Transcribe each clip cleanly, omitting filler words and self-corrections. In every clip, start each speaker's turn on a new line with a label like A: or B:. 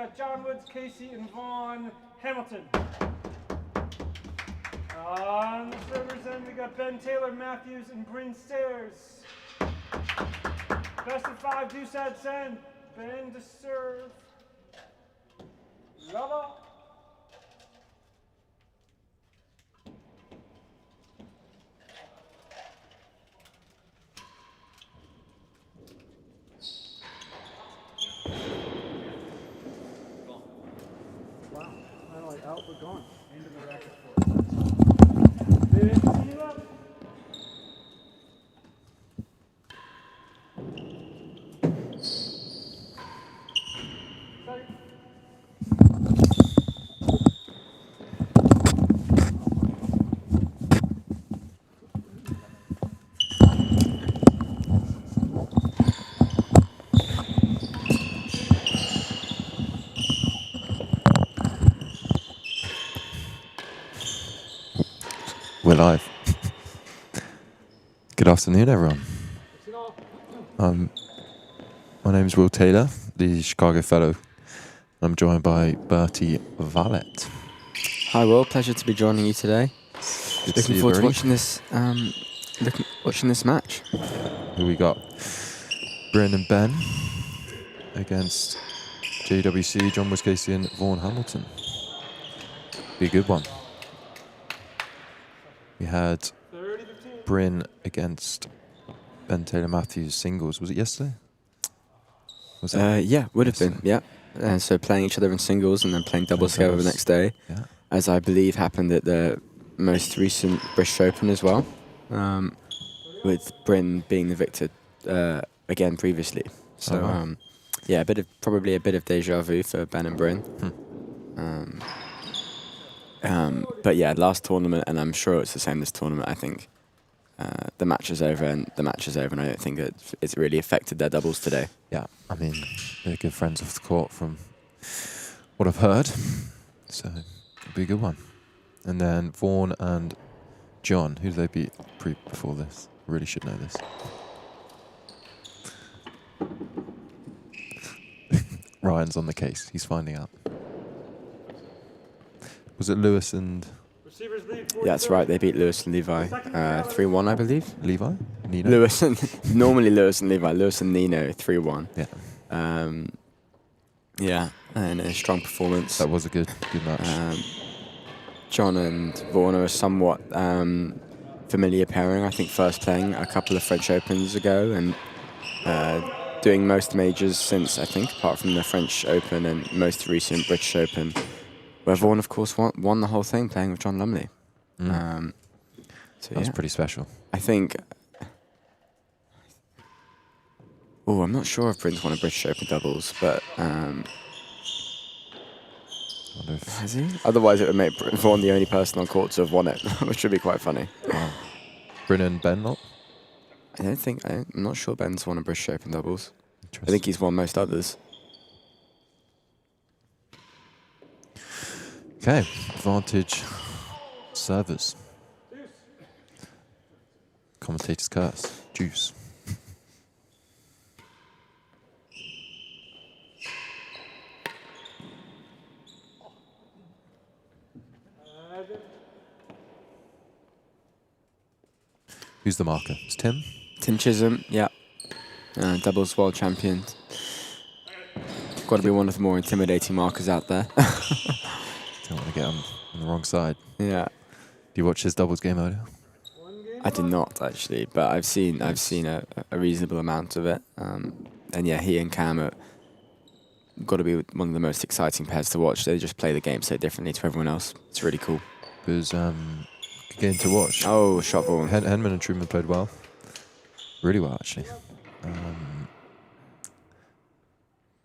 A: got John Woods, Casey, and Vaughn Hamilton. On the servers end, we got Ben Taylor, Matthews, and Bryn Stairs. Best of 5, Dusad send. Ben to serve. Lava. Wow, not only out but gone. Into the racket for it.
B: We're live. Good afternoon, everyone. My name is Will Taylor, the Chicago Fellow. I'm joined by Bertie Vallet.
C: Hi, Will. Pleasure to be joining you today.
B: Good to see
C: Looking
B: you,
C: forward to
B: Bertie.
C: watching this match.
B: Here we got Bryn and Ben against JWC, John Woods, Casey, and Vaughn Hamilton. Be a good one. We had Bryn against Ben Taylor Matthews singles. Was it yesterday? Was that
C: Yeah, would have been.
B: yesterday?
C: Yeah. So playing each other in singles and then playing doubles
B: Playing
C: together the
B: doubles.
C: next day,
B: Yeah.
C: as I believe happened at the most recent British Open as well, with Bryn being the victor again previously. So
B: Oh, wow.
C: yeah, probably a bit of deja vu for Ben and Bryn. But yeah, last tournament, and I'm sure it's the same this tournament. I think the match is over, and I don't think it's really affected their doubles today.
B: Yeah, I mean, they're good friends off the court from what I've heard. So it'll be a good one. And then Vaughn and John, who did they beat before this? Really should know this. Ryan's on the case. He's finding out. Was it Lewis and
A: Receivers lead.
C: Yeah, that's right. They beat Lewis and Levi 3-1, I believe.
B: Levi? Nino?
C: Lewis and normally Lewis and Levi. Lewis and Nino 3-1.
B: Yeah.
C: Yeah, and a strong performance.
B: That was a good match.
C: John and Vaughn are a somewhat familiar pairing. I think first playing a couple of French Opens ago and doing most majors since, I think, apart from the French Open and most recent British Open, where Vaughn, of course, won the whole thing playing with John Lumley. So
B: That was
C: yeah,
B: pretty special.
C: I think. Oh, I'm not sure if Bryn's won a British Open doubles, but
B: Wonder if-
C: has he? Otherwise, it would make Vaughn the only person on court to have won it, which would be quite funny.
B: Wow. Bryn and Ben not?
C: I'm not sure Ben's won a British Open doubles. I
B: Interesting.
C: think he's won most others.
B: Okay, advantage servers. Commentator's curse. Juice. Who's the marker? It's Tim?
C: Tim Chisholm, yeah. Doubles world champion. Got to be one of the more intimidating markers out there.
B: Don't want to get on the wrong side.
C: Yeah.
B: Do you watch his doubles game earlier?
C: I did not actually, but I've seen a reasonable amount of it. And yeah, he and Cam are got to be one of the most exciting pairs to watch. They just play the game so differently to everyone else. It's really cool.
B: It was a good game to watch.
C: Oh, shot ball.
B: Henman and Truman played well. Really well, actually.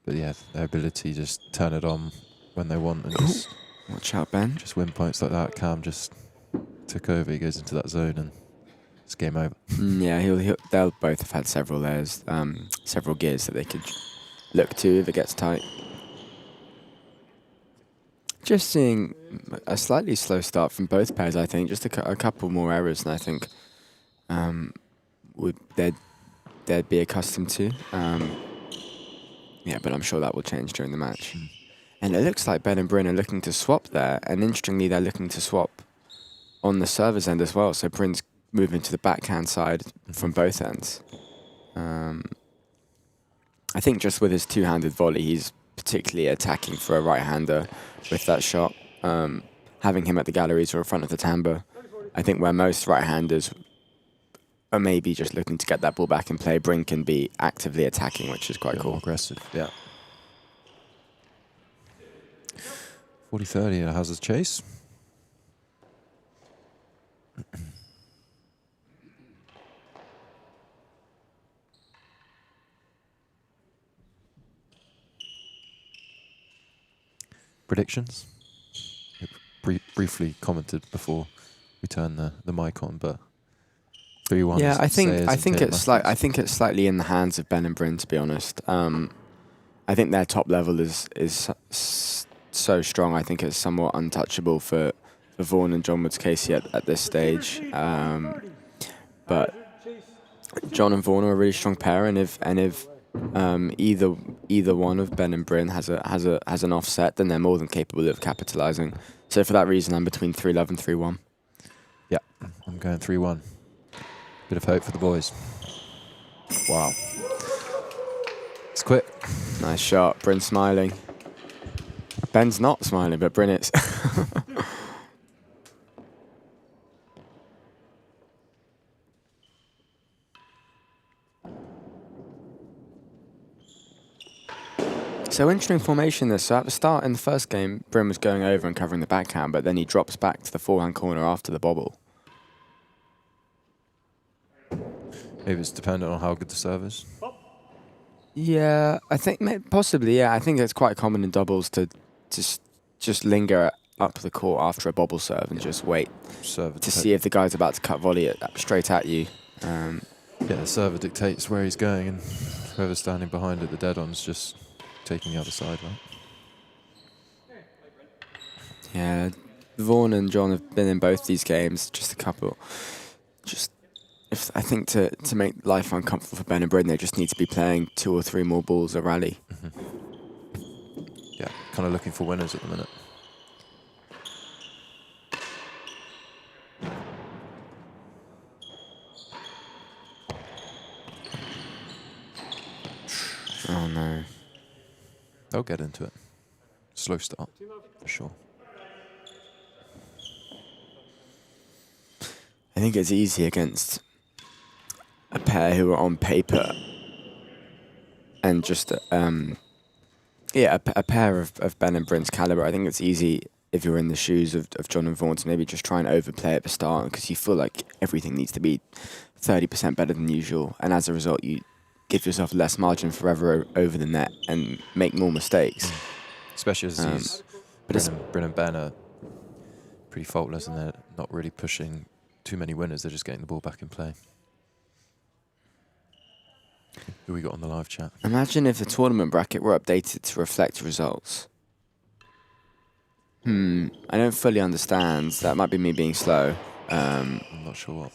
B: But yeah, their ability to just turn it on when they want and
C: Watch out, Ben.
B: just win points like that. Cam just took over. He goes into that zone and it's game over.
C: Yeah, they'll both have had several layers, several gears that they could look to if it gets tight. Just seeing a slightly slow start from both pairs, I think. Just a couple more errors than I think they'd be accustomed to. Yeah, but I'm sure that will change during the match. And it looks like Ben and Bryn are looking to swap there. And interestingly, they're looking to swap on the server's end as well. So Bryn's moving to the backhand side from both ends. I think just with his two-handed volley, he's particularly attacking for a right-hander with that shot. Having him at the galleries or in front of the tambour, I think where most right-handers are maybe just looking to get that ball back in play, Bryn can be actively attacking, which is quite
B: Bit
C: cool.
B: more aggressive, yeah. 40-30 at Hazard's chase. Predictions? Briefly commented before we turned the mic on, but 3-1.
C: Yeah, I think it's slightly in the hands of Ben and Bryn, to be honest. I think their top level is so strong. I think it's somewhat untouchable for Vaughan and John Woods Casey at this stage. But John and Vaughan are a really strong pair, and if either one of Ben and Bryn has an offset, then they're more than capable of capitalising. So for that reason, I'm between 3-love and 3-1.
B: Yeah, I'm going 3-1. Bit of hope for the boys. Wow. It's quick.
C: Nice shot. Bryn smiling. Ben's not smiling, but Bryn is. So interesting formation this. So at the start in the first game, Bryn was going over and covering the backhand, but then he drops back to the forehand corner after the bobble.
B: Maybe it's dependent on how good the serve is.
C: Yeah, I think possibly. Yeah, I think it's quite common in doubles to just linger up the court after a bobble serve and just wait to see if the guy's about to cut volley straight at you.
B: Yeah, the server dictates where he's going, and whoever's standing behind it, the dead-on's just taking the other side, right?
C: Yeah, Vaughan and John have been in both these games. Just a couple. I think to make life uncomfortable for Ben and Bryn, they just need to be playing 2 or 3 more balls a rally.
B: Yeah, kind of looking for winners at the minute.
C: Oh no.
B: They'll get into it. Slow start, for sure.
C: I think it's easy against a pair who are on paper and just a pair of Ben and Bryn's caliber. I think it's easy if you're in the shoes of John and Vaughan to maybe just try and overplay at the start because you feel like everything needs to be 30% better than usual, and as a result you give yourself less margin for error over the net and make more mistakes.
B: Especially as Bryn and Ben are pretty faultless and they're not really pushing too many winners, they're just getting the ball back in play. Who we got on the live chat?
C: Imagine if the tournament bracket were updated to reflect results. I don't fully understand. That might be me being slow.
B: I'm not sure what.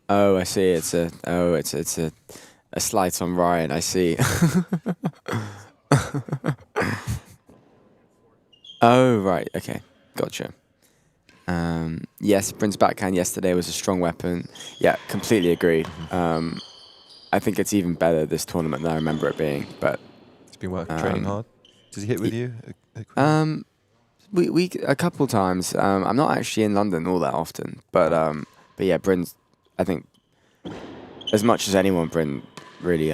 C: Oh, I see. It's a slight on Ryan. I see. Oh, right. Okay. Gotcha. Yes, Bryn's backhand yesterday was a strong weapon. Yeah, completely agreed. I think it's even better this tournament than I remember it being. But
B: He's been working, training hard. Does he hit with you?
C: we a couple times. I'm not actually in London all that often, but yeah, Bryn's. I think as much as anyone, Bryn really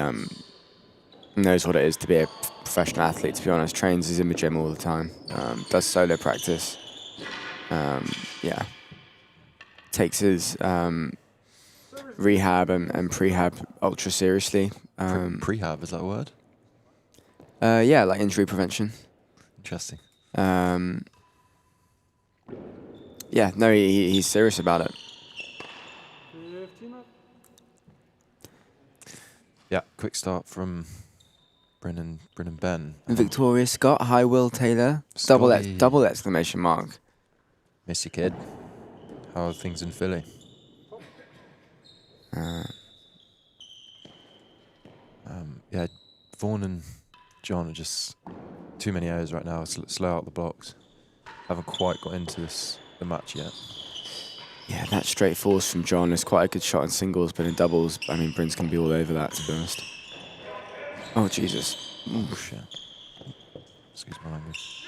C: knows what it is to be a professional athlete. To be honest, trains. He's in the gym all the time. Does solo practice. Yeah, takes his rehab and prehab ultra seriously.
B: Prehab, is that a word?
C: Yeah, like injury prevention.
B: Interesting.
C: Yeah, no, he's serious about it.
B: Yeah, quick start from Bryn and Ben.
C: Victoria Scott, hi Will Taylor,
B: Scotty.
C: double exclamation mark.
B: Miss you, kid. How are things in Philly?
C: Uh,
B: Yeah, Vaughan and John are just too many errors right now. Slow out the blocks. Haven't quite got into the match yet.
C: Yeah, that straight force from John is quite a good shot in singles, but in doubles, I mean, Bryn's going to be all over that, to be honest. Oh, Jesus.
B: Oh, shit. Excuse my language.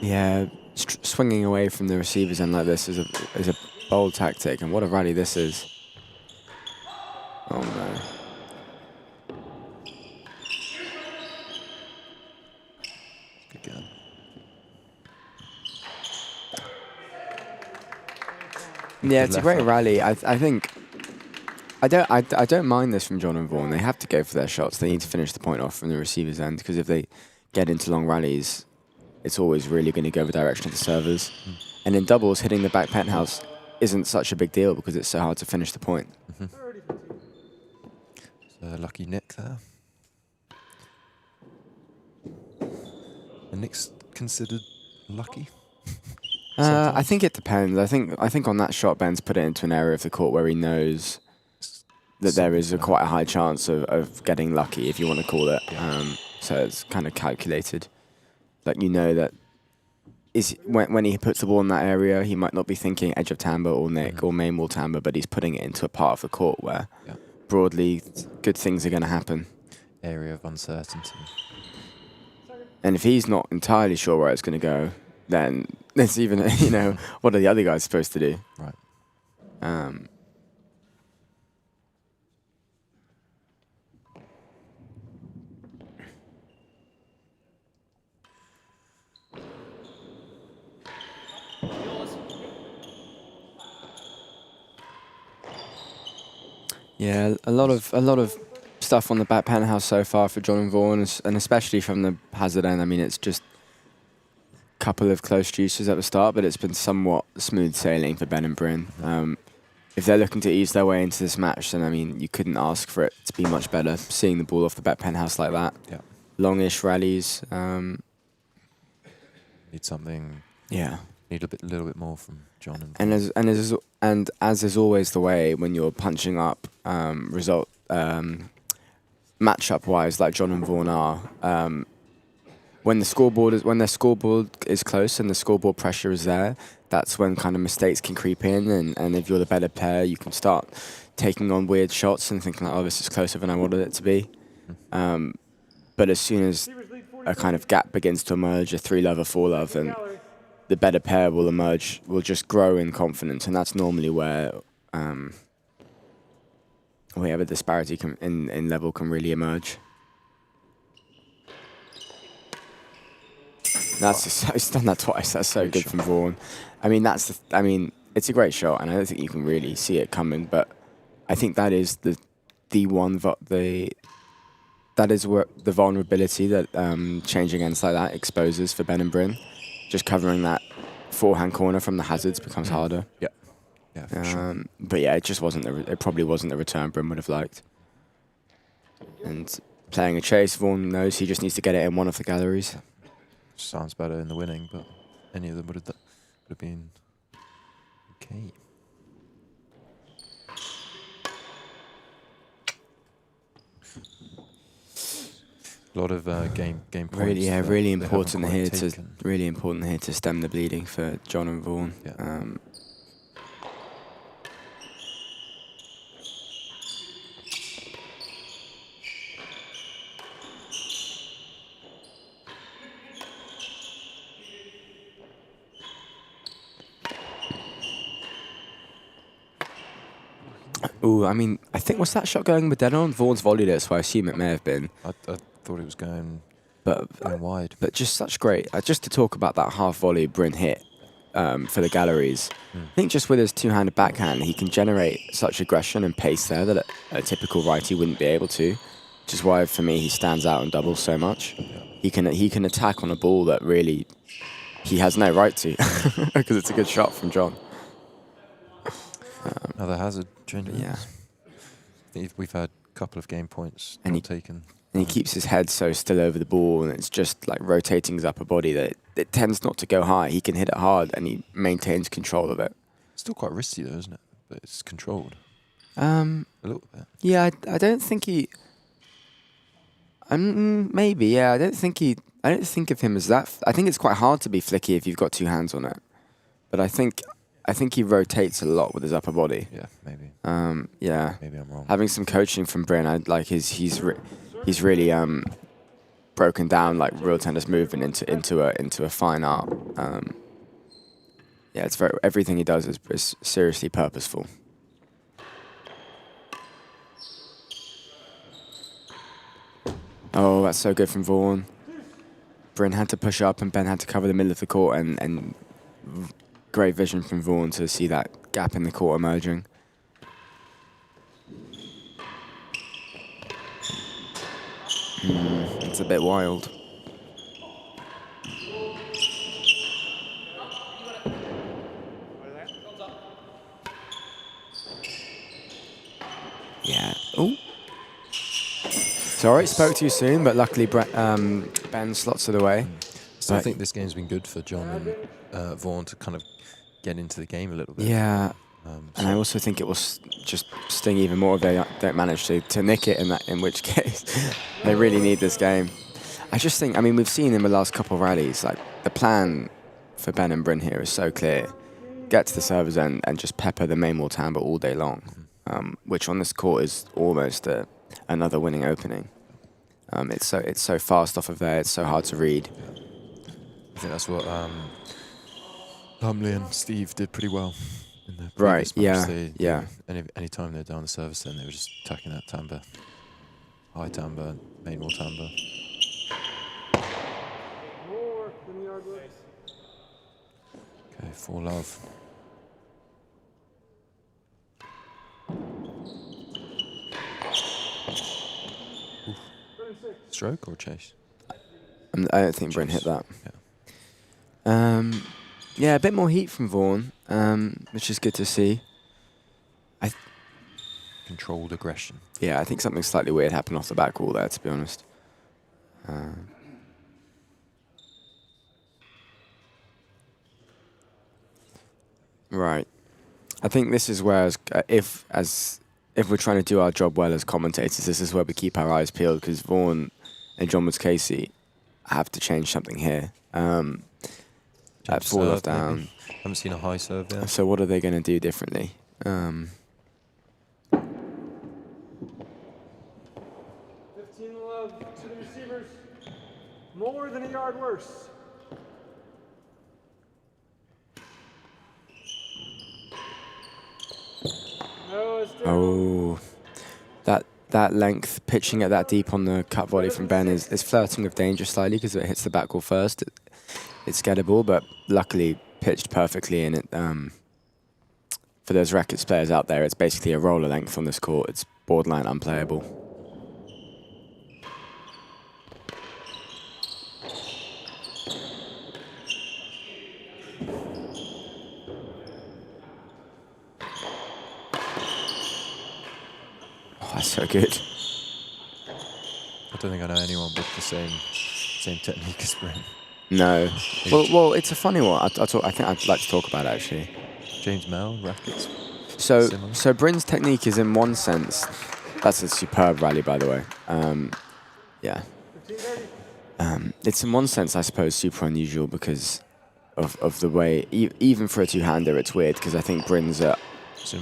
C: Yeah, swinging away from the receiver's end like this is a bold tactic, and what a rally this is. Oh, no.
B: Good game.
C: Yeah,
B: Good
C: it's a
B: left
C: great
B: foot.
C: rally. I think I don't mind this from John and Vaughan. They have to go for their shots. They need to finish the point off from the receiver's end, because if they get into long rallies, it's always really going to go the direction of the servers. And in doubles, hitting the back penthouse isn't such a big deal because it's so hard to finish the point.
B: So lucky Nick there. And Nick's considered lucky.
C: I think it depends. I think on that shot, Ben's put it into an area of the court where he knows that there is quite a high chance of getting lucky, if you want to call it.
B: Yeah.
C: So it's kind of calculated. Like, you know that when he puts the ball in that area, he might not be thinking edge of timber or Nick or main wall timber, but he's putting it into a part of the court where broadly good things are going to happen.
B: Area of uncertainty.
C: And if he's not entirely sure where it's going to go, then it's even, what are the other guys supposed to do?
B: Right.
C: Yeah, a lot of stuff on the back penthouse so far for John and Vaughan, and especially from the hazard end. I mean, it's just a couple of close juices at the start, but it's been somewhat smooth sailing for Ben and Bryn. If they're looking to ease their way into this match, then I mean, you couldn't ask for it to be much better. Seeing the ball off the back penthouse like that, longish rallies.
B: Need something.
C: Yeah.
B: Need a little bit more from John and.
C: And as is always the way when you're punching up matchup wise, like John and Vaughan are, when their scoreboard is close and the scoreboard pressure is there, that's when kind of mistakes can creep in, and if you're the better player, you can start taking on weird shots and thinking like, oh, this is closer than I wanted it to be. But as soon as a kind of gap begins to emerge, a 3-love, a 4-love, then the better pair will emerge, will just grow in confidence, and that's normally where the disparity in level can really emerge. He's done that twice. That's so good from Vaughan. I mean, it's a great shot, and I don't think you can really see it coming. But I think that is the vulnerability that changing ends like that exposes for Ben and Bryn. Just covering that forehand corner from the hazards becomes harder.
B: Yeah, for sure.
C: But yeah, it just wasn't. It probably wasn't the return Bryn would have liked. And playing a chase, Vaughan knows he just needs to get it in one of the galleries.
B: Sounds better in the winning, but any of them would have been okay. A lot of game points.
C: Really important here to stem the bleeding for John and Vaughan.
B: Yeah.
C: Ooh, I mean, I think, was that shot going with dead on? Vaughan's volleyed it, so I assume it may have been.
B: I thought it was going
C: But
B: wide.
C: But just such great. Just to talk about that half volley Bryn hit for the galleries. I think just with his two-handed backhand, he can generate such aggression and pace there that a typical righty wouldn't be able to. Which is why, for me, he stands out in doubles so much. He can attack on a ball that really he has no right to, because it's a good shot from John.
B: Another hazard changing.
C: Yeah.
B: We've had a couple of game points
C: And
B: not taken.
C: And he keeps his head so still over the ball, and it's just like rotating his upper body that it tends not to go high. He can hit it hard, and he maintains control of it.
B: Still quite risky though, isn't it? But it's controlled.
C: A
B: little bit.
C: Yeah, I don't think he... Maybe, yeah. I don't think of him as that. I think it's quite hard to be flicky if you've got two hands on it. But I think he rotates a lot with his upper body.
B: Yeah, maybe.
C: Yeah.
B: Maybe I'm wrong.
C: Having some coaching from Bryn, I like he's really broken down like real tennis movement into a fine art. Yeah, it's everything he does is seriously purposeful. Oh, that's so good from Vaughan. Bryn had to push up and Ben had to cover the middle of the court, and great vision from Vaughan to see that gap in the court emerging. It's a bit wild. Yeah. Oh. Sorry, spoke too soon, but luckily Ben slots it away.
B: So I think this game's been good for John and Vaughan to kind of get into the game a little bit.
C: Yeah. And I also think it will just sting even more if they don't manage to nick it, in which case they really need this game. I just think, I mean, we've seen in the last couple of rallies, like the plan for Ben and Bryn here is so clear. Get to the server's end and just pepper the main wall timbre all day long, which on this court is almost another winning opening. It's so fast off of there, it's so hard to read.
B: I think that's what Lumley and Steve did pretty well in the
C: Right,
B: previous match.
C: yeah.
B: Any time they're down the service, then they were just attacking that timbre. High timbre, main wall timbre.
A: More than yard work.
B: Okay, 4-love. Stroke or chase?
C: I don't think Bryn hit that.
B: Yeah.
C: Yeah, a bit more heat from Vaughan, which is good to see.
B: Controlled aggression.
C: Yeah, I think something slightly weird happened off the back wall there, to be honest. Right. I think this is where, if we're trying to do our job well as commentators, this is where we keep our eyes peeled, because Vaughan and John Woods Casey have to change something here. At 4-love down.
B: Maybe. Haven't seen a high serve there.
C: So what are they going to do differently?
A: 15 love to the receivers. More than a yard worse. No, it's down.
C: Oh, that length, pitching it that deep on the cut volley from Ben is flirting with danger slightly because it hits the back wall first. It's gettable, but luckily pitched perfectly, and it for those rackets players out there, it's basically a roller length on this court. It's borderline unplayable. Oh, that's so good.
B: I don't think I know anyone with the same technique as Bryn.
C: No. Well, it's a funny one. I think I'd like to talk about it, actually.
B: James Mel, rackets.
C: So Bryn's technique is, in one sense, that's a superb rally, by the way. Yeah. It's in one sense, I suppose, super unusual because of the way, even for a two-hander, it's weird because I think Bryn's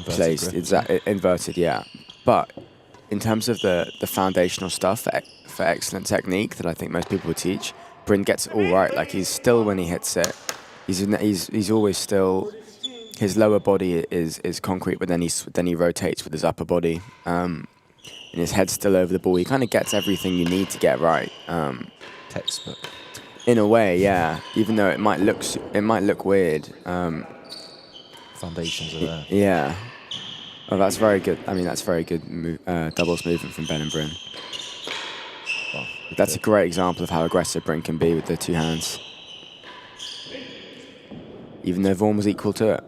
C: placed inverted, yeah. But in terms of the foundational stuff for excellent technique that I think most people would teach, Bryn gets it all right. Like, he's still, when he hits it, he's always still. His lower body is concrete, but then he rotates with his upper body, and his head's still over the ball. He kind of gets everything you need to get right.
B: Textbook.
C: In a way, yeah. Even though it might look weird.
B: Foundations are there.
C: Yeah. Oh, that's very good. I mean, that's very good doubles movement from Ben and Bryn.
B: Well,
C: That's a great example of how aggressive Bryn can be with the two hands. Even though Vaughan was equal to it.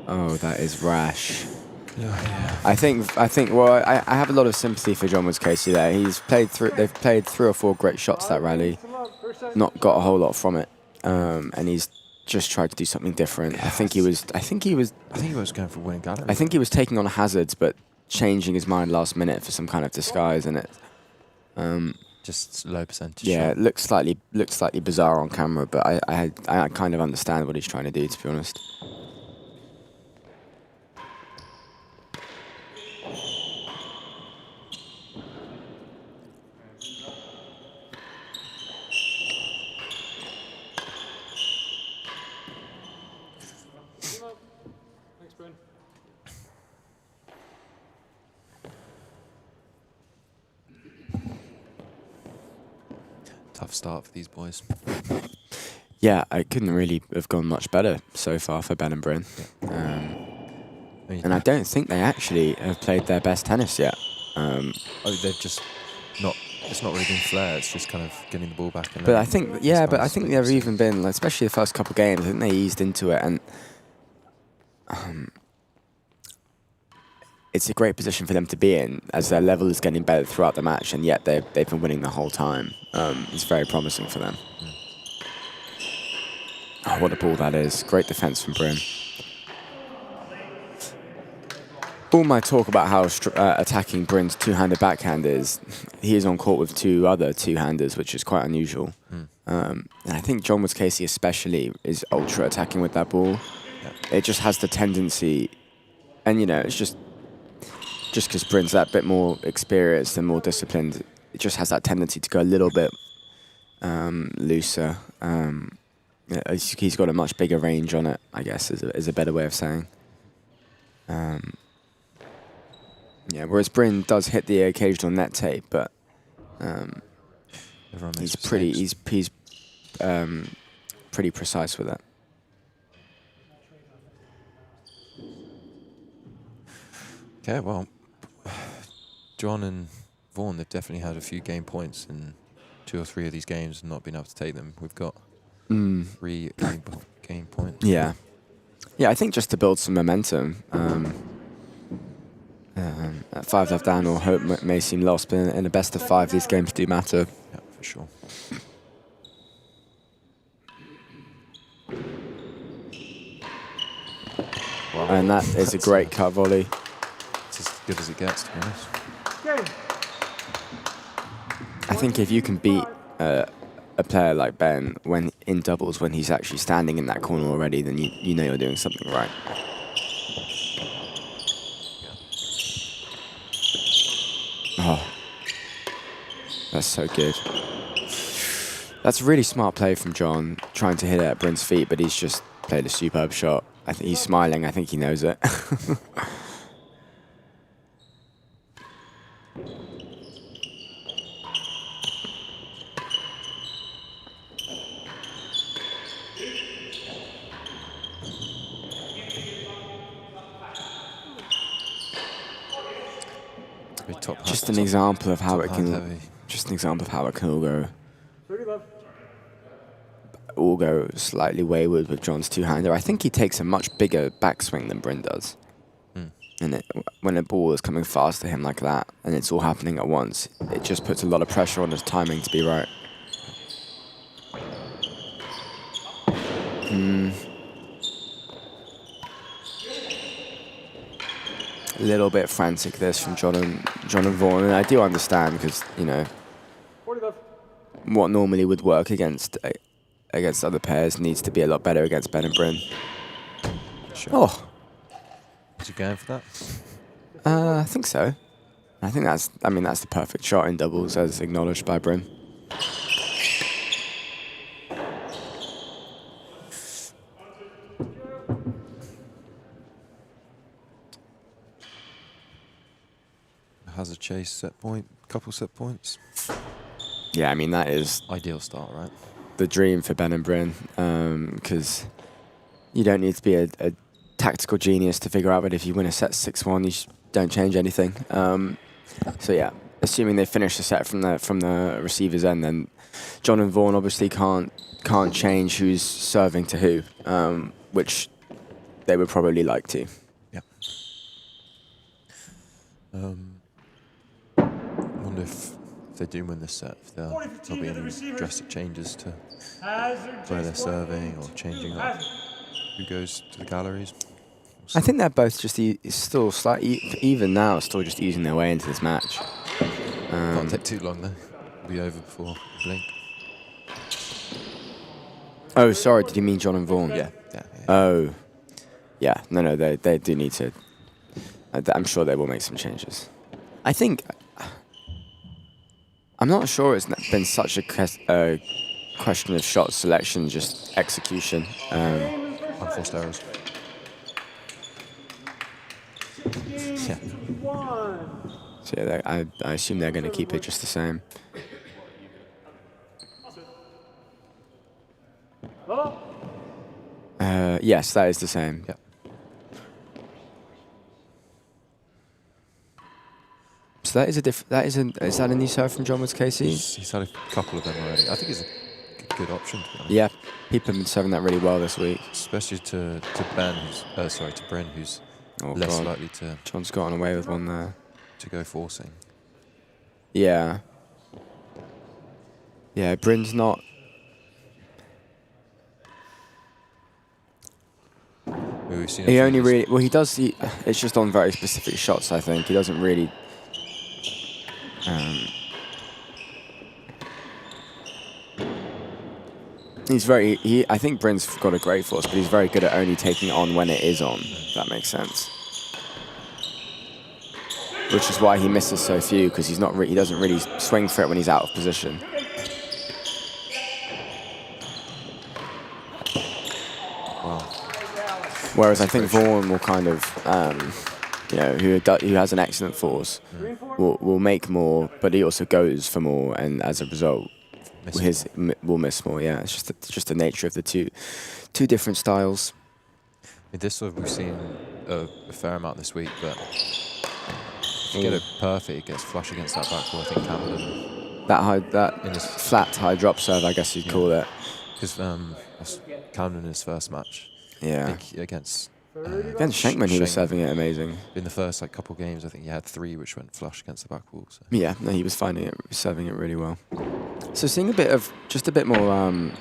C: Oh, that is rash.
B: Yeah.
C: I think. Well, I have a lot of sympathy for John Woods Casey there. He's played through. They've played 3 or 4 great shots that rally. Not got a whole lot from it, and he's just tried to do something different. I think he was
B: going for winning gallery.
C: I think he was taking on hazards, but changing his mind last minute for some kind of disguise, and it.
B: Just low percentage.
C: Yeah,
B: shot.
C: it looks slightly bizarre on camera, but I kind of understand what he's trying to do, to be honest.
A: Thanks, Bryn.
B: Tough start for these boys.
C: Yeah, I couldn't really have gone much better so far for Ben and Bryn. And I don't think they actually have played their best tennis yet.
B: They've just not. It's not really been flair. It's just kind of getting the ball back. And
C: But I think, there have even been, like, especially the first couple of games, I think they eased into it, and it's a great position for them to be in, as their level is getting better throughout the match, and yet they've been winning the whole time. It's very promising for them. Oh, what a ball that is. Great defense from Bryn. All my talk about how attacking Bryn's two-handed backhand is, he is on court with 2 other two-handers, which is quite unusual. And I think John Woods Casey especially is ultra attacking with that ball. Yeah. It just has the tendency, and it's just because Bryn's that bit more experienced and more disciplined, it just has that tendency to go a little bit looser. He's got a much bigger range on it, I guess, is a better way of saying. Yeah, whereas Bryn does hit the occasional net tape, but he's pretty precise with that.
B: Okay, well, John and Vaughan, they've definitely had a few game points in 2 or 3 of these games and not been able to take them. We've got 3 game points.
C: Yeah, I think just to build some momentum. At 5 left down, or hope may seem lost, but in a best of 5, these games do matter.
B: Yeah, for sure.
C: Wow. And that is a great cut volley.
B: It's as good as it gets, to be honest.
C: I think if you can beat a player like Ben when in doubles, when he's actually standing in that corner already, then you know you're doing something right. Oh, that's so good. That's really smart play from John, trying to hit it at Bryn's feet, but he's just played a superb shot. I think he's smiling. I think he knows it. Just an example of how it can. Just an example of how it can all go slightly wayward with John's two-hander. I think he takes a much bigger backswing than Bryn does. And when a ball is coming fast to him like that, and it's all happening at once, it just puts a lot of pressure on his timing to be right. A little bit frantic this from John and Vaughan, and I do understand, because what normally would work against other pairs needs to be a lot better against Ben and Bryn.
B: Sure.
C: Oh,
B: is he going for that?
C: I think so. I think that's the perfect shot in doubles, as acknowledged by Bryn.
B: Has a chase set point, couple set points.
C: Yeah, I mean, that is
B: ideal start, right?
C: The dream for Ben and Bryn, because you don't need to be a tactical genius to figure out that if you win a set 6-1, you don't change anything. So yeah, assuming they finish the set from the receiver's end, then John and Vaughan obviously can't change who's serving to who, which they would probably like to.
B: Yeah. Wonder if they do win this set, if there'll be any drastic changes to where they're serving or changing up who goes to the galleries.
C: I think they're both just still slightly, even now, still just easing their way into this match.
B: Can't take too long though. It'll be over before you blink.
C: Oh, sorry, did you mean John and Vaughan?
B: Yeah.
C: Oh, yeah. No, they do need to. I'm sure they will make some changes. I think. I'm not sure it's been such a question of shot selection, just execution.
B: Unforced errors. Yeah.
C: So yeah, I assume they're going to keep it just the same. Yes, that is the same.
B: Yeah.
C: So that is is that a new serve from John Woods KC?
B: He's had a couple of them already. I think it's a good option to be honest.
C: Yeah, people have been serving that really well this week.
B: Especially to Ben, to Bryn, who's less likely to.
C: John's gotten away with one there.
B: To go forcing.
C: Yeah. Yeah, Bryn's not.
B: We've seen
C: He only really he does. It's just on very specific shots. I think he doesn't really. He's very. I think Bryn's got a great force, but he's very good at only taking it on when it is on. If that makes sense. Which is why he misses so few, because he's not. He doesn't really swing for it when he's out of position.
B: Wow.
C: Whereas I think Vaughan will kind of, who has an excellent force, will make more, but he also goes for more, and as a result, will miss more. Yeah, it's just the nature of the two different styles.
B: In this one, we've seen a fair amount this week, but if you get it perfect, it gets flush against that backboard. I think Camden.
C: That in his flat high drop serve, I guess you'd call it.
B: Because Camden in his first match.
C: Yeah.
B: I think against
C: Schenkman, he was serving it amazing.
B: In the first couple games, I think he had 3 which went flush against the back wall. So.
C: Yeah, no, he was serving it really well. So seeing a bit more,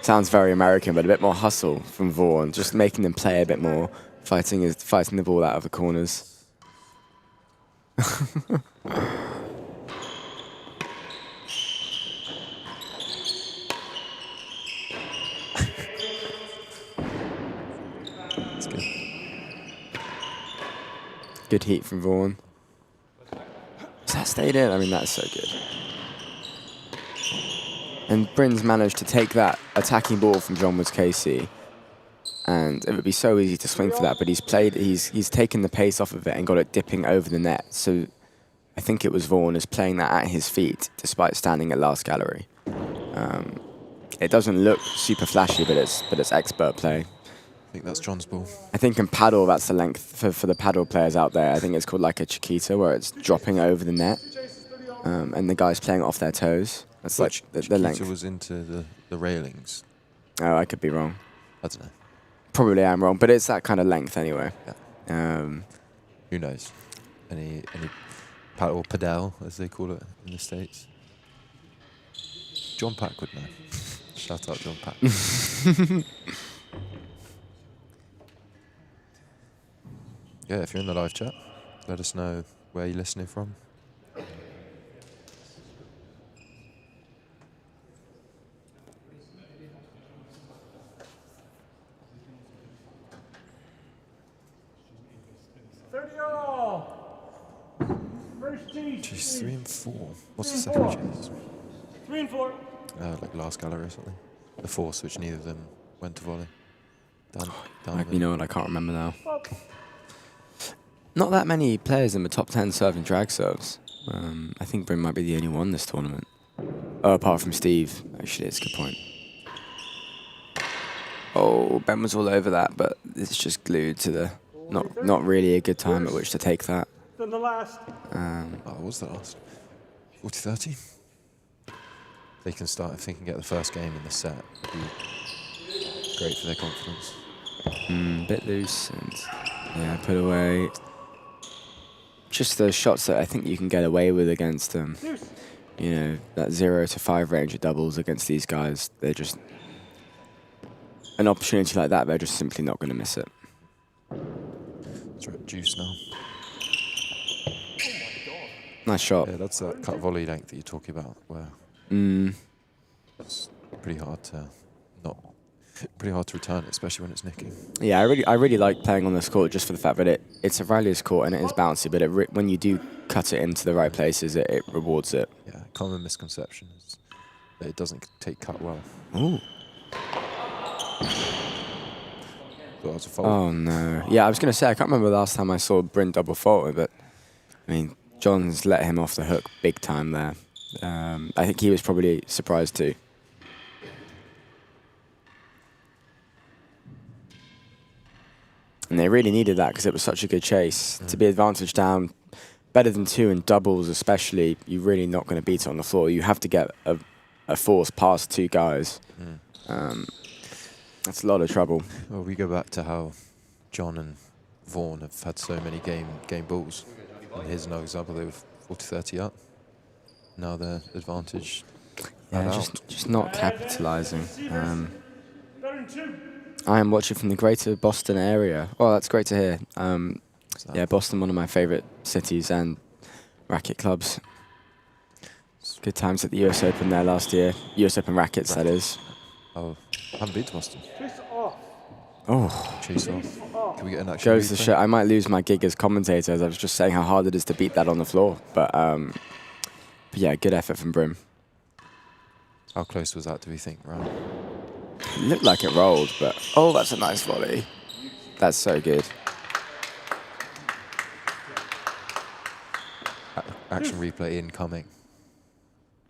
C: sounds very American, but a bit more hustle from Vaughan, just making them play a bit more, fighting the ball out of the corners.
B: That's good.
C: Good heat from Vaughan. Has that stayed in? I mean, that's so good. And Bryn's managed to take that attacking ball from John Woods KC, and it would be so easy to swing for that, but he's taken the pace off of it and got it dipping over the net. So I think it was Vaughan is playing that at his feet, despite standing at last gallery. It doesn't look super flashy, but it's expert play.
B: I think that's John's ball.
C: I think in paddle, that's the length for the paddle players out there. I think it's called like a Chiquita, where it's dropping over the net, and the guy's playing off their toes. That's like the length.
B: Was into the railings.
C: Oh, I could be wrong.
B: I don't know.
C: Probably I'm wrong, but it's that kind of length anyway.
B: Yeah. Who knows? Any paddle or padel, as they call it in the States. John Pack would know. Shout out John Pack. Yeah, if you're in the live chat, let us know where you're listening from. Jeez, 3 and 4. What's the second chase?
A: 3 and 4.
B: Like last gallery or something. The force, which neither of them went to volley.
C: You know what? I can't remember now. Not that many players in the top 10 serving drag serves. I think Bryn might be the only one this tournament. Oh, apart from Steve. Actually, it's a good point. Oh, Ben was all over that, but it's just glued to the... Not really a good time at which to take that.
A: Then the last.
B: What was the last? 40-30? They can start, if they can get the first game in the set, it'd be great for their confidence.
C: Bit loose and yeah, put away. just the shots that I think you can get away with against them.
A: Deuce.
C: You know, that 0 to 5 range of doubles against these guys, they're just... An opportunity like that, they're just simply not going to miss it.
B: It's right juice now.
C: Nice shot.
B: Yeah, that's that cut volley length that you're talking about, where
C: Mm.
B: it's pretty hard to return it, especially when it's nicking.
C: Yeah, I really like playing on this court just for the fact that it's a Riley's court and it is bouncy, but when you do cut it into the right places, it rewards it.
B: Yeah, common misconception is that it doesn't take cut well.
C: Ooh.
B: Thought that was a fault.
C: Oh no. Yeah, I was going to say, I can't remember the last time I saw Bryn double fault, but I mean, John's let him off the hook big time there. I think he was probably surprised too. And they really needed that because it was such a good chase. To be advantage down, better than 2 in doubles especially, you're really not going to beat it on the floor. You have to get a force past 2 guys. That's a lot of trouble.
B: Well, we go back to how John and Vaughan have had so many game balls. And here's another example, they were 40-30 up. Now their advantage
C: Yeah,
B: out.
C: just not capitalizing.
A: Better than 2.
C: I am watching from the greater Boston area. Well, that's great to hear.
B: So
C: Yeah, Boston, one of my favourite cities and racket clubs. Good times at the US Open there last year. US Open rackets, that is.
B: Oh, I haven't been to Boston.
A: Chase off.
C: Oh,
B: Chase off. Can we get an actual
C: goes the
B: replay?
C: show. I might lose my gig as commentator, as I was just saying how hard it is to beat that on the floor. But yeah, good effort from Brim.
B: How close was that, do we think, Ryan?
C: It looked like it rolled, but oh, that's a nice volley. That's so good.
B: Action replay incoming.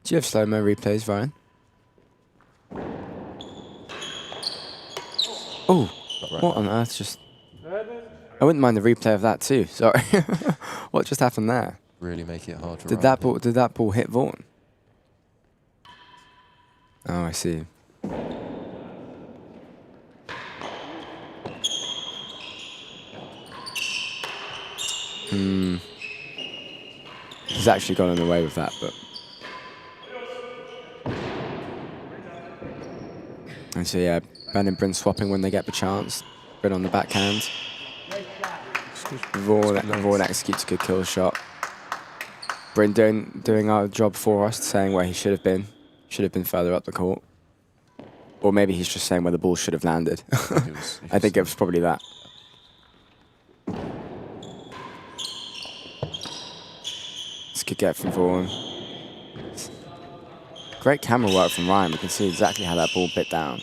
C: Do you have slow-mo replays, Ryan? Oh,
B: Not right
C: what
B: now.
C: on earth just... I wouldn't mind the replay of that too, sorry. What just happened there?
B: Really make it hard for
C: Did
B: Ryan.
C: that ball hit Vaughan? Oh, I see. He's actually gone away with that, but... And so, yeah, Ben and Bryn swapping when they get the chance. Bryn on the backhand. Vaughan executes a good kill shot. Bryn doing our job for us, saying where he should have been. Should have been further up the court. Or maybe he's just saying where the ball should have landed. I think it was probably that. It's a good get from Vaughan. Great camera work from Ryan. We can see exactly how that ball bit down.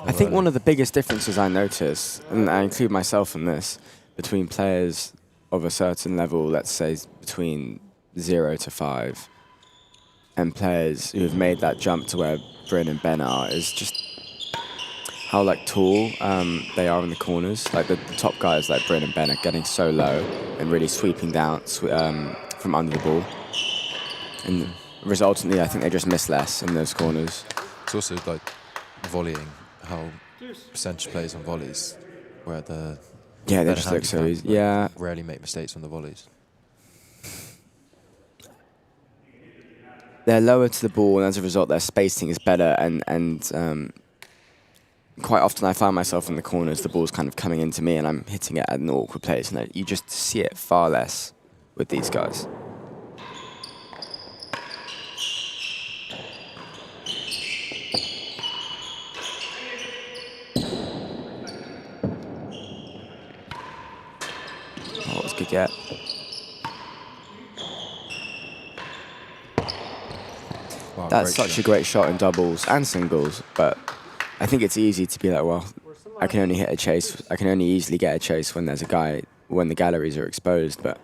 C: I think one of the biggest differences I notice, and I include myself in this, between players of a certain level, let's say between 0 to 5, and players who have made that jump to where Bryn and Ben are, is just how tall they are in the corners. Like the top guys like Bryn and Ben are getting so low and really sweeping down from under the ball. And resultantly, I think they just miss less in those corners.
B: It's also like volleying, how percentage plays on volleys, where the
C: Yeah, they
B: better
C: just look so
B: handicap,
C: easy. Yeah,
B: rarely make mistakes on the volleys.
C: they're lower to the ball, and as a result, their spacing is better. And quite often, I find myself in the corners. The ball's kind of coming into me, and I'm hitting it at an awkward place. And you just see it far less with these guys. Oh, it's a good get.
B: Wow,
C: That's
B: great
C: such
B: shot.
C: a great shot in doubles and singles, but I think it's easy to be like, well, I can only hit a chase. I can only easily get a chase when there's a guy, when the galleries are exposed. But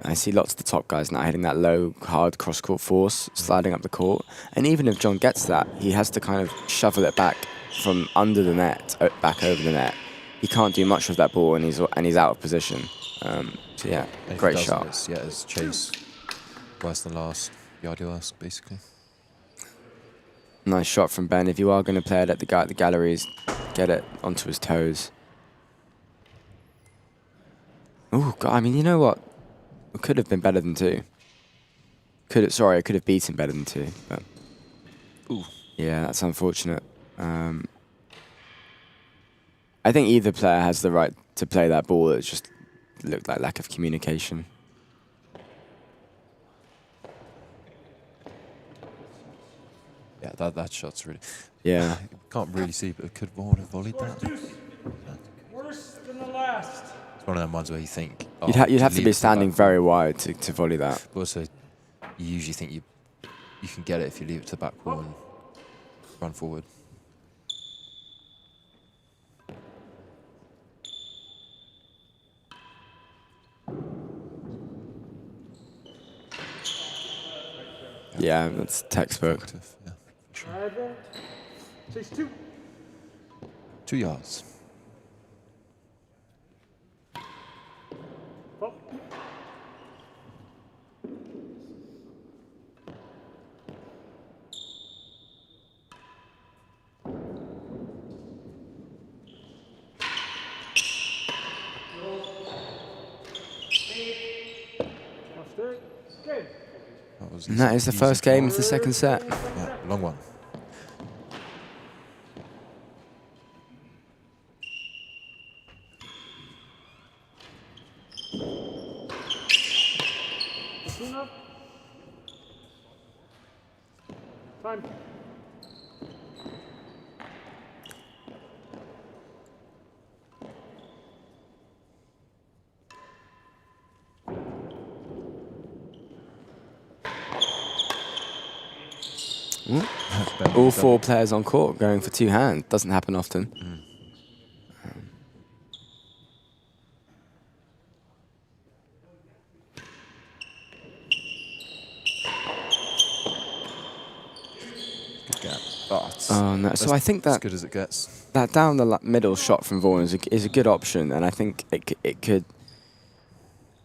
C: I see lots of the top guys now hitting that low, hard cross-court force, sliding up the court. And even if John gets that, he has to kind of shovel it back from under the net, back over the net. He can't do much with that ball, and he's out of position. So yeah,
B: And if he
C: great
B: doesn't,
C: shot.
B: it's, yeah, it's chase worse than last, yardy last, basically.
C: Nice shot from Ben. If you are going to play it at the guy at the galleries, get it onto his toes. Oh, God, I mean, you know what? It could have been better than 2. Sorry, I could have beaten better than 2. But
B: Ooh.
C: yeah, that's unfortunate. I think either player has the right to play that ball. It just looked like lack of communication.
B: Yeah, that shot's really...
C: Yeah.
B: Can't really see, but could Vaughan have volleyed
A: Scores
B: that?
A: deuce. Worse than the last.
B: It's one of them ones where you think... Oh,
C: You'd have to
B: leave
C: be
B: it the
C: standing
B: back
C: very
B: wall.
C: wide to volley that.
B: But also, you usually think you can get it if you leave it to the back wall and run forward.
C: Yeah, that's textbook.
B: Effective, yeah, for sure.
A: Alright then. Chase 2.
B: 2 yards.
A: Well, lost it. Good.
C: And that is the
B: easy
C: first
B: for
C: game
B: Vaughan.
C: of the second set.
B: Yeah, long one.
A: Enough. Time.
C: All 4 players on court going for 2 hands. Doesn't happen often.
B: Good gap. But
C: Oh, no. So I think
B: as
C: that
B: good as it gets.
C: that down the middle shot from Vaughan is a good option, and I think it could,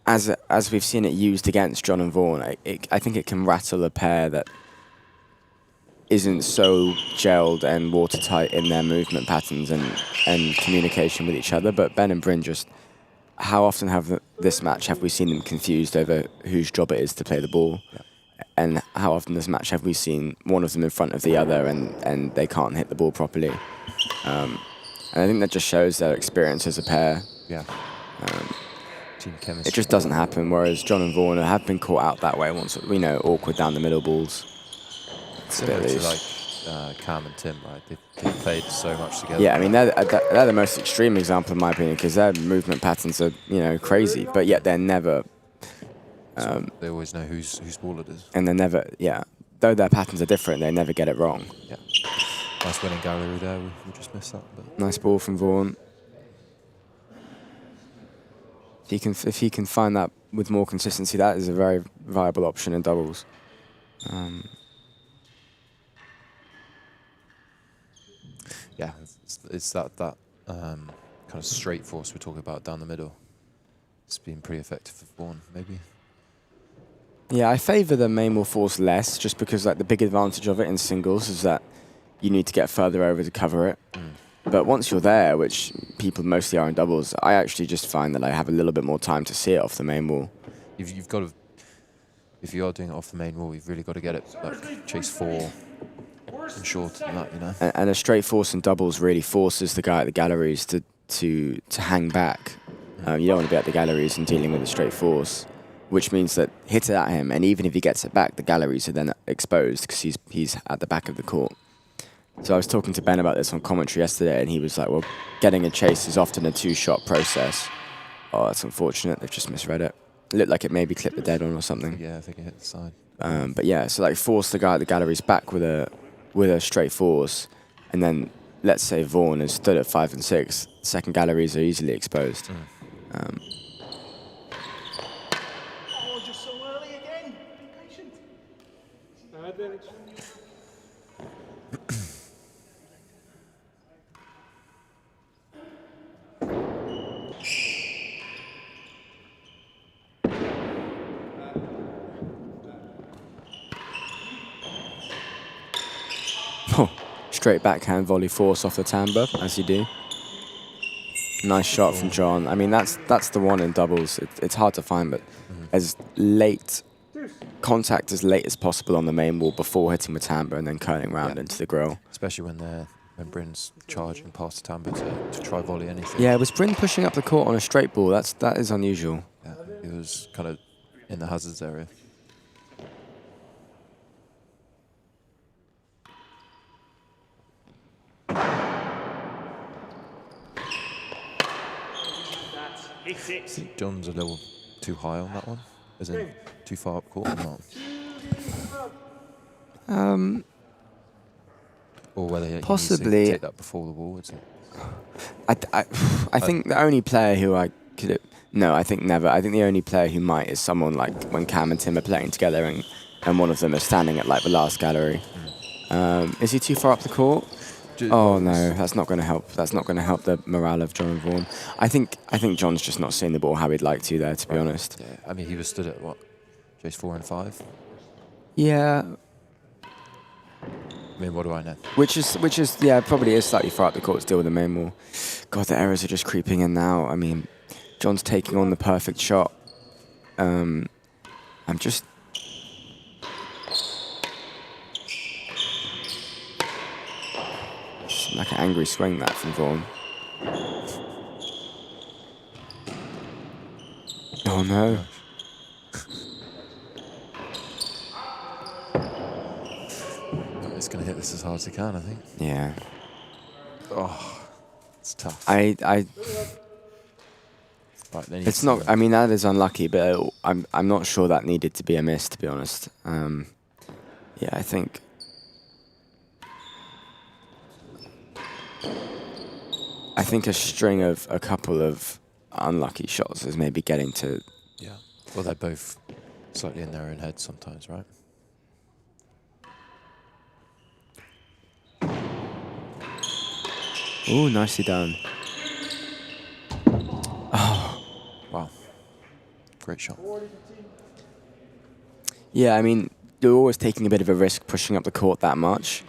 C: as we've seen it used against John and Vaughan, I think it can rattle a pair that isn't so gelled and watertight in their movement patterns and communication with each other. But Ben and Bryn just, how often this match have we seen them confused over whose job it is to play the ball?
B: Yeah.
C: And how often this match have we seen one of them in front of the other and they can't hit the ball properly? And I think that just shows their experience as a pair.
B: Yeah. Team chemistry.
C: It just doesn't happen, whereas John and Vaughan have been caught out that way once, we know, awkward down the middle balls. It's a bit
B: Similar to
C: loose.
B: like Cam and Tim, right? They've played so much together.
C: Yeah, I mean, they're the most extreme example in my opinion, because their movement patterns are, crazy, but yet they're never,
B: So they always know whose ball it is.
C: and they're never, though their patterns are different, they never get it wrong.
B: Yeah. Nice winning gallery there. We just missed that. But
C: Nice ball from Vaughan. If he can find that with more consistency, that is a very viable option in doubles.
B: yeah, it's that kind of straight force we're talking about down the middle. It's been pretty effective for Vaughan, maybe.
C: Yeah, I favour the main wall force less, just because the big advantage of it in singles is that you need to get further over to cover it. But once you're there, which people mostly are in doubles, I actually just find that I have a little bit more time to see it off the main wall.
B: You've got to, if you are doing it off the main wall, you've really got to get it like chase 4 and shorter than that,
C: And a straight force in doubles really forces the guy at the galleries to hang back. You don't want to be at the galleries and dealing with a straight force, which means that hit it at him, and even if he gets it back, the galleries are then exposed because he's at the back of the court. So I was talking to Ben about this on commentary yesterday, and he was like, well, getting a chase is often a 2-shot process. Oh, that's unfortunate. They've just misread it. It looked like it maybe clipped the dead on or something.
B: Yeah, I think it hit the side.
C: But yeah, so force the guy at the galleries back with a straight force, and then let's say Vaughan is stood at 5 and 6. Second galleries are easily exposed.
A: Oh, just so early again. Be patient. Advantage.
C: Straight backhand volley force off the timbre, as you do. Nice shot from John. I mean, that's the one in doubles. It's hard to find, but
B: Mm-hmm.
C: as late contact as late as possible on the main wall before hitting Matamba and then curling round
B: Yeah.
C: into the grill.
B: Especially when Bryn's charging past Tamba to try volley anything.
C: Yeah, was Bryn pushing up the court on a straight ball? That is unusual.
B: Yeah, he was kind of in the hazards area.
A: That's
B: I
A: 8-6.
B: think John's a little too high on that one. Is in too far up court or not? Or whether he needs
C: Possibly.
B: to take that before the wall. Is it?
C: I think the only player who I could... No, I think never. I think the only player who might is someone like when Cam and Tim are playing together and one of them is standing at like the last gallery. Is he too far up the court? Oh no, that's not going to help. That's not going to help the morale of John and Vaughan. I think John's just not seeing the ball how he'd like to there, to be honest.
B: Yeah, I mean, he was stood at what? Jace 4 and 5?
C: Yeah,
B: I mean, what do I know?
C: which is yeah, probably is slightly far up the court to deal with the main wall. God, the errors are just creeping in now. I mean, John's taking on the perfect shot. I'm just... It's like an angry swing that from Vaughan. Oh no.
B: He's going to hit this as hard as he can, I think.
C: Yeah.
B: Oh, it's tough.
C: I
B: Right, then
C: it's not... I mean, that is unlucky, but I'm not sure that needed to be a miss, to be honest. Yeah, I think... a string of a couple of unlucky shots is maybe getting to...
B: Yeah. Well, they're both slightly in their own heads sometimes, right?
C: Ooh, nicely done.
B: Wow. Great shot.
C: Yeah, I mean, you're always taking a bit of a risk pushing up the court that much,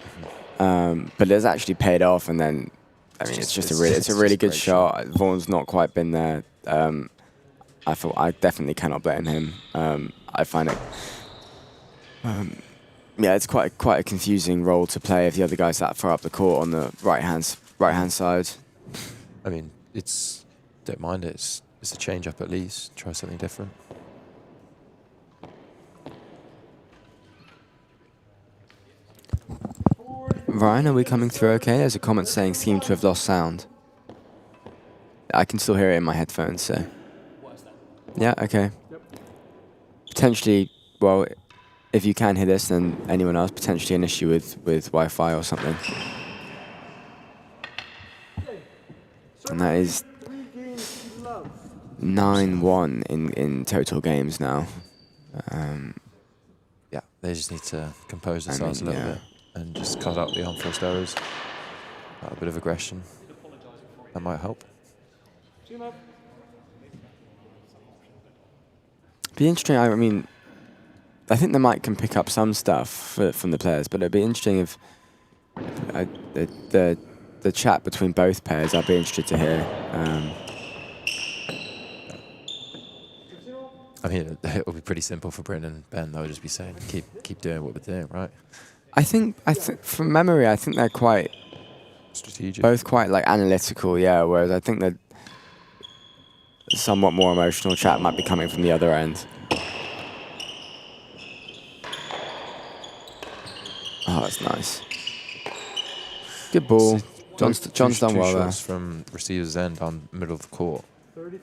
C: but it's actually paid off. And then, I mean, it's a really
B: just
C: good
B: great
C: shot. Vaughan's not quite been there. I definitely cannot blame him. I find it, yeah, it's quite a confusing role to play if the other guy's that far up the court on the right hand side.
B: I mean, don't mind it. It's a change up at least. Try something different.
C: Ryan, are we coming through okay? There's a comment saying seem to have lost sound. I can still hear it in my headphones, so... Yeah, okay. Potentially, well, if you can hear this, then anyone else, potentially an issue with Wi-Fi or something. And that is 9-1 in total games now.
B: Yeah, they just need to compose
C: I
B: themselves
C: mean,
B: a little
C: yeah.
B: bit and just cut out the unforced errors. A bit of aggression. That might help.
C: Be interesting. I mean, I think they can pick up some stuff from the players, but it'd be interesting if the chat between both pairs. I'd be interested to hear.
B: I mean, it'll be pretty simple for Bryn and Ben. They'll just be saying, keep doing what we're doing, right?
C: I think from memory, I think they're quite
B: Strategic.
C: both quite like analytical, yeah. Whereas I think that somewhat more emotional chat might be coming from the other end. Oh, that's nice. Good ball. John's done well there.
B: Shots from receiver's end down the middle of the court.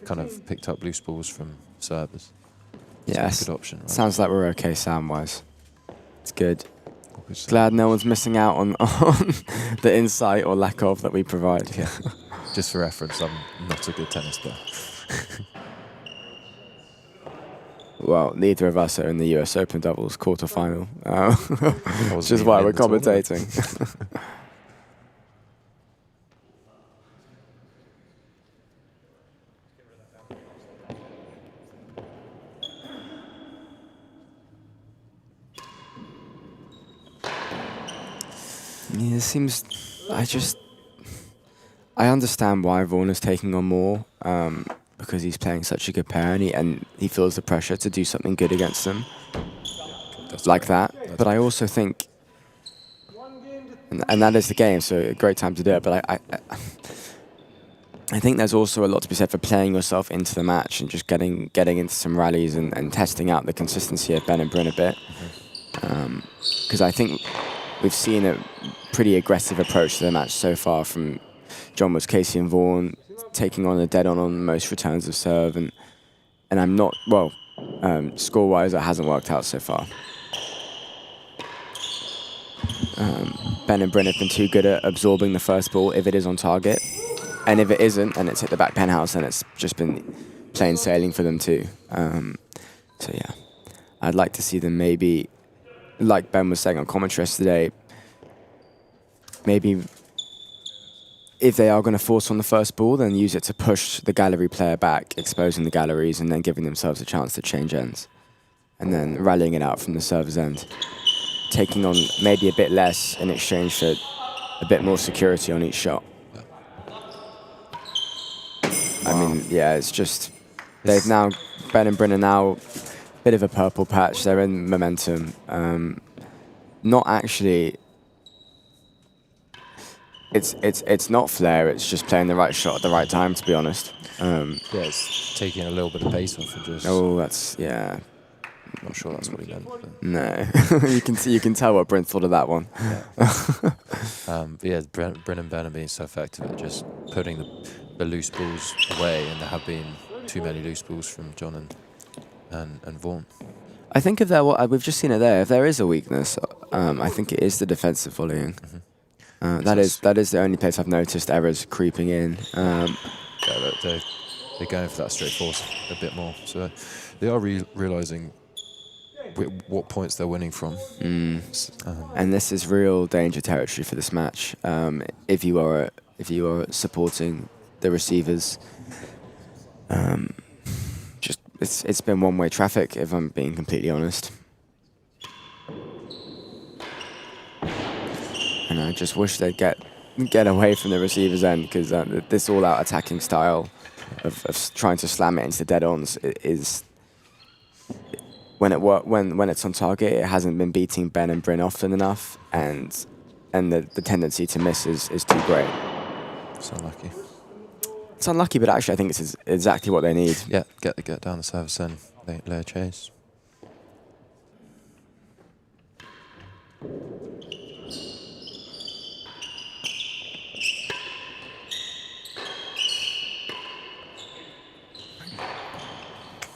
B: Kind of picked up loose balls from servers.
C: Yes.
B: Good option, right?
C: Sounds like we're okay sound-wise. It's good.
B: Good stuff.
C: Glad no one's missing out on the insight or lack of that we provide.
B: Yeah. Just for reference, I'm not a good tennis player.
C: Well, neither of us are in the US Open doubles quarterfinal, which is
B: even
C: why
B: in
C: we're
B: the tournament.
C: commentating. Yeah, it seems. I understand why Vaughan is taking on more, because he's playing such a good pair and he feels the pressure to do something good against them
B: That's
C: like
B: great.
C: that. But I also think, and that is the game, so a great time to do it. But I think there's also a lot to be said for playing yourself into the match and just getting into some rallies and testing out the consistency of Ben and Bryn a bit. Because I think we've seen a pretty aggressive approach to the match so far from John Woods, Casey and Vaughan, taking on a dead-on most returns of serve. And I'm not, well, score-wise, it hasn't worked out so far. Ben and Bryn have been too good at absorbing the first ball if it is on target. And if it isn't, and it's hit the back penthouse, then it's just been plain sailing for them too. So yeah, I'd like to see them maybe, like Ben was saying on commentary yesterday, maybe if they are going to force on the first ball, then use it to push the gallery player back, exposing the galleries and then giving themselves a chance to change ends. And then rallying it out from the server's end. Taking on maybe a bit less in exchange for a bit more security on each shot. I mean, yeah, it's just, they've now, Ben and Bryn are now a bit of a purple patch. They're in momentum. Not actually, it's not flair, it's just playing the right shot at the right time, to be honest.
B: Yeah, it's taking a little bit of pace off and just...
C: Oh, that's, yeah.
B: Not sure that's what he meant. But.
C: No, you can tell what Bryn thought of that one.
B: Yeah, but yeah, Bryn and Ben are being so effective at just putting the loose balls away, and there have been too many loose balls from John and Vaughan.
C: I think if there, we've just seen it there. If there is a weakness, I think it is the defensive volleying. That is the only place I've noticed errors creeping in.
B: Yeah, they're going for that straight force a bit more, so they are realizing what points they're winning from.
C: And this is real danger territory for this match. If you are supporting the receivers, just it's been one-way traffic, if I'm being completely honest. And I just wish they'd get away from the receiver's end, because this all-out attacking style of trying to slam it into the dead-ons is. When it's on target, it hasn't been beating Ben and Bryn often enough, and the tendency to miss is too great.
B: It's unlucky.
C: It's unlucky, but actually I think it's exactly what they need.
B: Yeah, get down the service and lay a chase.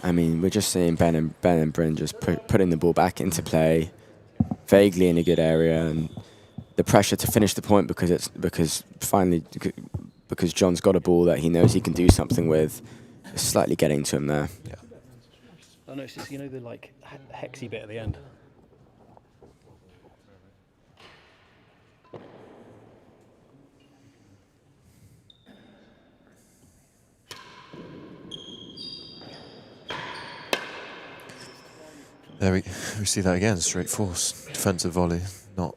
C: I mean, we're just seeing Ben and Bryn just putting the ball back into play, vaguely in a good area, and the pressure to finish the point because John's got a ball that he knows he can do something with, is slightly getting to him there.
B: Yeah.
D: I noticed, you know, the like hexy bit at the end.
B: There we see that again, straight force, defensive volley, not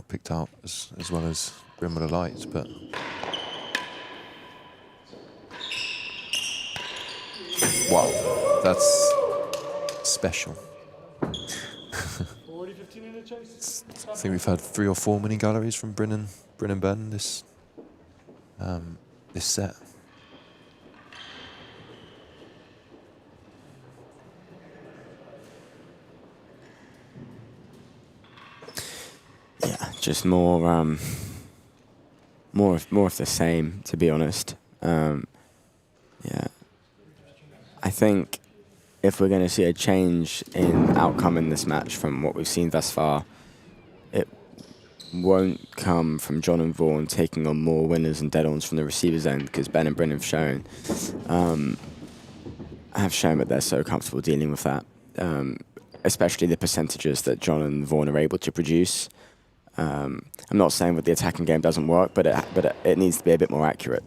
B: picked out as well as Bryn would have liked, but wow, that's special.
A: 40-15 in the chase.
B: I think we've had 3 or 4 mini galleries from Bryn and Ben this set.
C: Yeah, just more of the same, to be honest. Yeah, I think if we're going to see a change in outcome in this match from what we've seen thus far, it won't come from John and Vaughan taking on more winners and dead-ons from the receiver's end, because Ben and Bryn have shown that they're so comfortable dealing with that, especially the percentages that John and Vaughan are able to produce. I'm not saying that the attacking game doesn't work, but it needs to be a bit more accurate,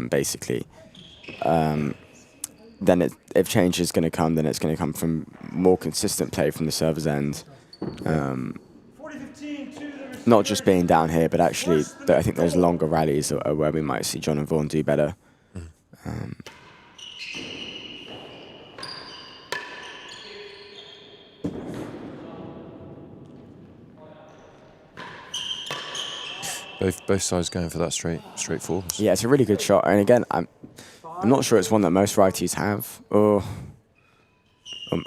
C: basically. Then if change is going to come, then it's going to come from more consistent play from the server's end.
A: 40-15 to the
C: not just being down here, but actually, I think those longer rallies are where we might see John and Vaughan do better.
B: Both sides going for that straight forwards.
C: Yeah, it's a really good shot. And again, I'm not sure it's one that most righties have, or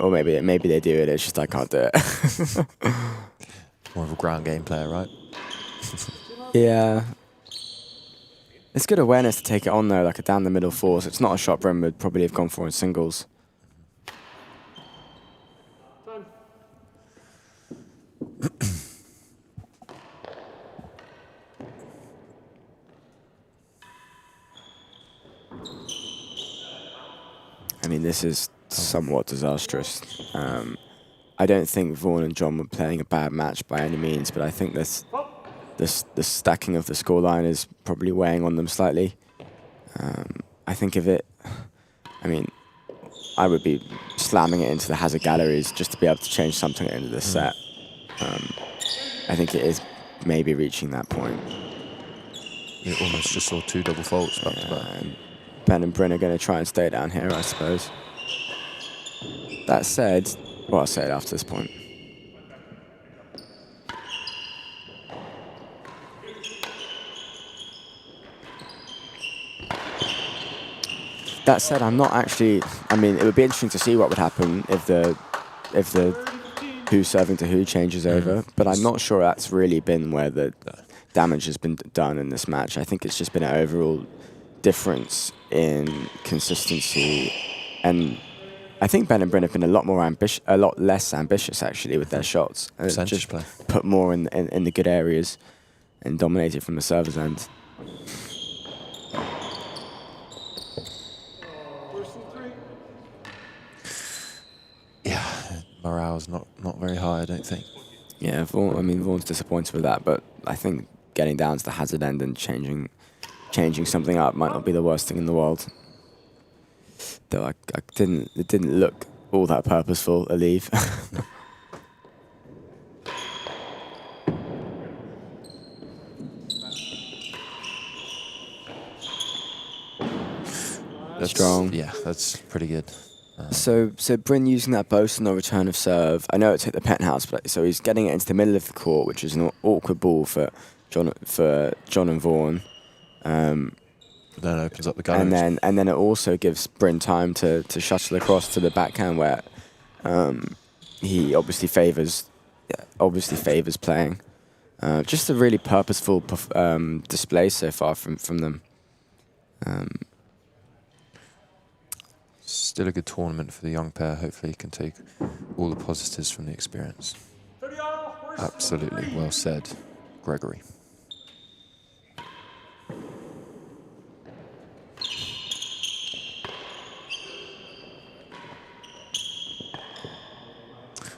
C: maybe they do it. It's just I can't do it.
B: More of a ground game player, right?
C: Yeah. It's good awareness to take it on though, like a down the middle force. It's not a shot Bren would probably have gone for in singles. I mean, this is somewhat disastrous. I don't think Vaughan and John were playing a bad match by any means, but I think the stacking of the scoreline is probably weighing on them slightly. I think of it, I mean, I would be slamming it into the hazard galleries just to be able to change something at the end of the set. I think it is maybe reaching that point.
B: You almost just saw 2 double faults back to back.
C: Ben and Bryn are going to try and stay down here, I suppose. That said, well, I'll say it after this point. That said, I'm not actually. I mean, it would be interesting to see what would happen if the who serving to who changes over, but I'm not sure that's really been where the damage has been done in this match. I think it's just been an overall difference in consistency, and I think Ben and Bryn have been a lot less ambitious actually with their shots.
B: Percentage play.
C: Put more in the good areas and dominated from the server's end.
B: Yeah, morale's not very high, I don't think.
C: Yeah, Vaughan's disappointed with that, but I think getting down to the hazard end and changing something up might not be the worst thing in the world. Though it didn't look all that purposeful, a leave.
B: That's
C: strong.
B: Yeah, that's pretty good.
C: So Bryn using that boast on the return of serve. I know it's hit the penthouse, but so he's getting it into the middle of the court, which is an awkward ball for John and Vaughan.
B: Then it opens up the galleries.
C: And then it also gives Bryn time to shuttle across to the backhand where he obviously favours playing. Just a really purposeful display so far from them.
B: Still a good tournament for the young pair. Hopefully he can take all the positives from the experience. Absolutely well said, Gregory.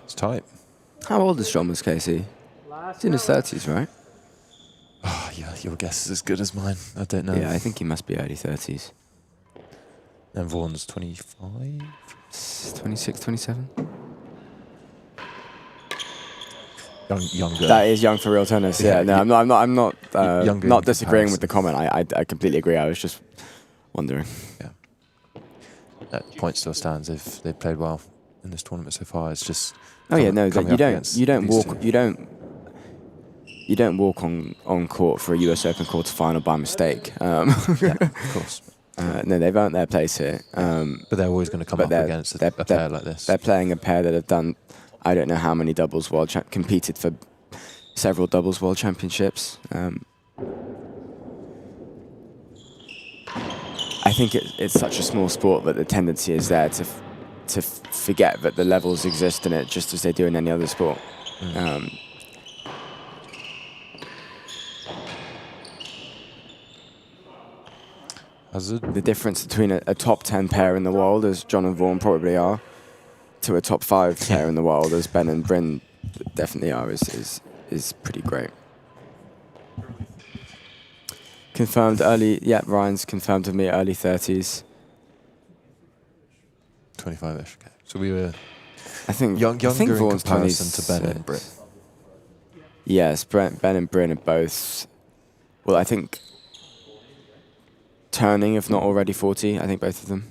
B: It's tight.
C: How old is John Casey? He's in his 30s, right?
B: Oh, yeah, your guess is as good as mine. I don't know.
C: Yeah, I think he must be early 30s.
B: And Vaughan's 25?
C: 26, 27?
B: Younger.
C: That is young for real tennis. Yeah, no, I'm not disagreeing with the comment. I completely agree. I was just wondering.
B: Yeah. That point still stands if they've played well in this tournament so far. It's just
C: you don't walk on court for a US Open quarterfinal by mistake.
B: Yeah, of course.
C: No, they've earned their place here.
B: But they're always going to come up against a pair like this.
C: They're playing a pair that have done, I don't know how many doubles competed for several doubles world championships. I think it's such a small sport that the tendency is there to forget that the levels exist in it just as they do in any other sport. The difference between a top 10 pair in the world, as John and Vaughan probably are, to a top 5 pair in the world, as Ben and Bryn definitely are, is pretty great. Confirmed early, yeah, Ryan's confirmed with me early 30s.
B: 25-ish, okay. So we were
C: I think
B: younger in
C: Vaughan's
B: comparison to Ben and Bryn.
C: Yes, Ben and Bryn are both. Well, I think turning, if not already 40. I think both of them.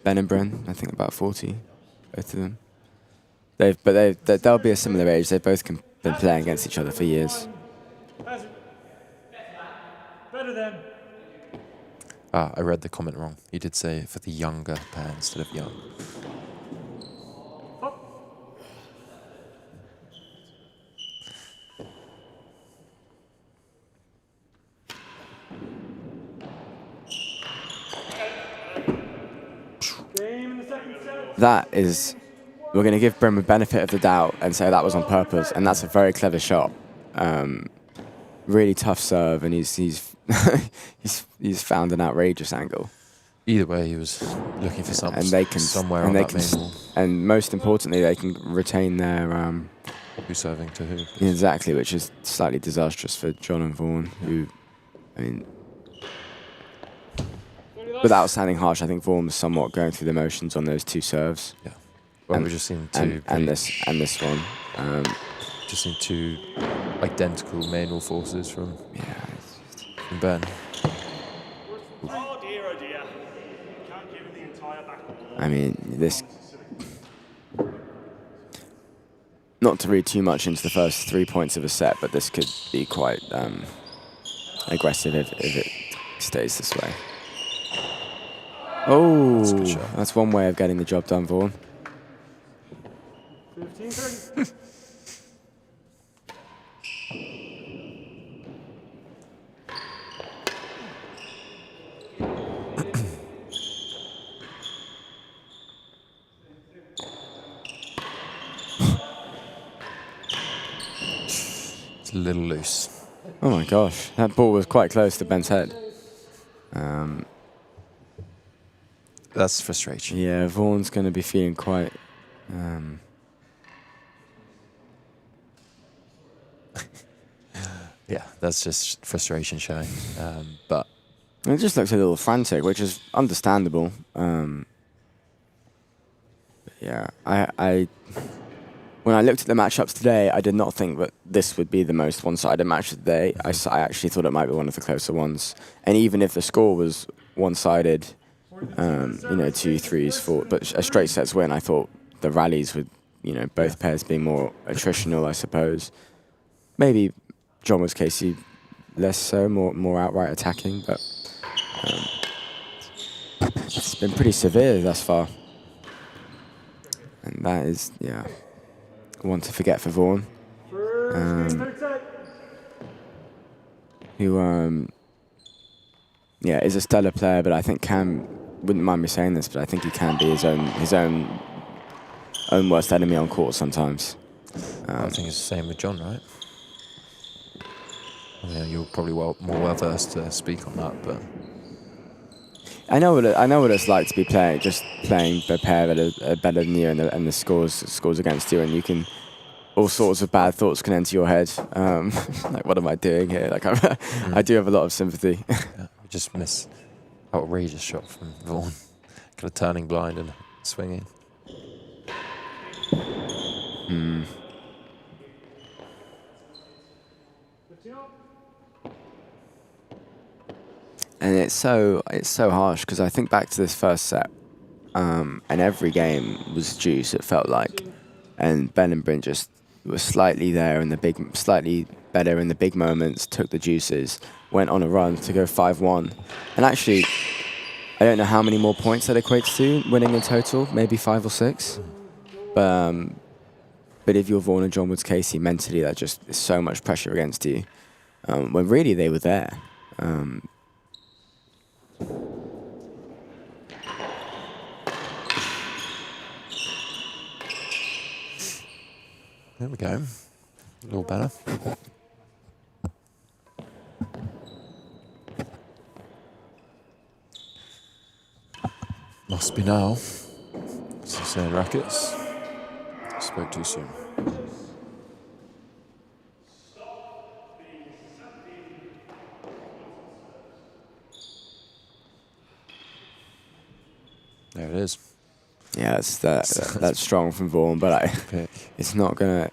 C: Ben and Bryn, I think about 40, both of them. They'll be a similar age. They've both been playing against each other for years.
A: Better than.
B: Ah, I read the comment wrong. You did say for the younger pair instead of young.
A: Game in the second set.
C: That is, we're going to give Bryn the benefit of the doubt and say that was on purpose, and that's a very clever shot. Really tough serve, and he's he's found an outrageous angle.
B: Either way, he was looking for something.
C: And they can
B: somewhere
C: and
B: on
C: they
B: that
C: can,
B: main wall.
C: and most importantly, they can retain their
B: Who's serving to who?
C: exactly, which is slightly disastrous for John and Vaughan, who, I mean, without sounding harsh, I think Vaughan was somewhat going through the motions on those two serves.
B: Yeah. Well,
C: And-
B: we've just seen two.
C: And this one.
B: Just seen two identical main wall forces from Ben.
A: Oh dear, oh dear. Can't give him the entire back.
C: I mean, this. Not to read too much into the first 3 points of a set, but this could be quite aggressive if it stays this way. Oh,
B: That's a good shot.
C: that's one way of getting the job done, Vaughan.
A: 15-30.
B: It's a little loose.
C: Oh my gosh, that ball was quite close to Ben's head.
B: That's frustration.
C: Yeah, Vaughan's going to be feeling quite.
B: Yeah, that's just frustration showing. But
C: It just looks a little frantic, which is understandable. Yeah, I when I looked at the matchups today, I did not think that this would be the most one-sided match of the day. I actually thought it might be one of the closer ones. And even if the score was one-sided, 2-3s, 4, but a straight sets win, I thought the rallies would, both pairs being more attritional, I suppose. Maybe John Woods Casey less so, more outright attacking, but it's been pretty severe thus far. And that is, one to forget for Vaughan,
A: Third set.
C: who, is a stellar player, but I think wouldn't mind me saying this, but I think he can be his own worst enemy on court sometimes.
B: I think it's the same with John, right? Yeah, you're probably more well versed to speak on that, but
C: I know what it's like to be playing the pair that are better than you, and the scores against you, and you can all sorts of bad thoughts can enter your head. Like, what am I doing here? Like, I do have a lot of sympathy.
B: yeah, we just missed outrageous shot from Vaughan. Kind of turning blind and swinging.
C: And it's so harsh because I think back to this first set, and every game was juice. It felt like, and Ben and Bryn just were slightly better in the big moments. Took the juices, went on a run to go 5-1, and actually, I don't know how many more points that equates to winning in total. Maybe 5 or 6, but if you're Vaughan and John Woods Casey, mentally that just is so much pressure against you. When really they were there.
B: There we go. A little better. Must be now. Sincere Rackets. Spoke too soon. There it is.
C: Yeah, that's strong from Vaughan, but
B: pick.
C: it's not gonna.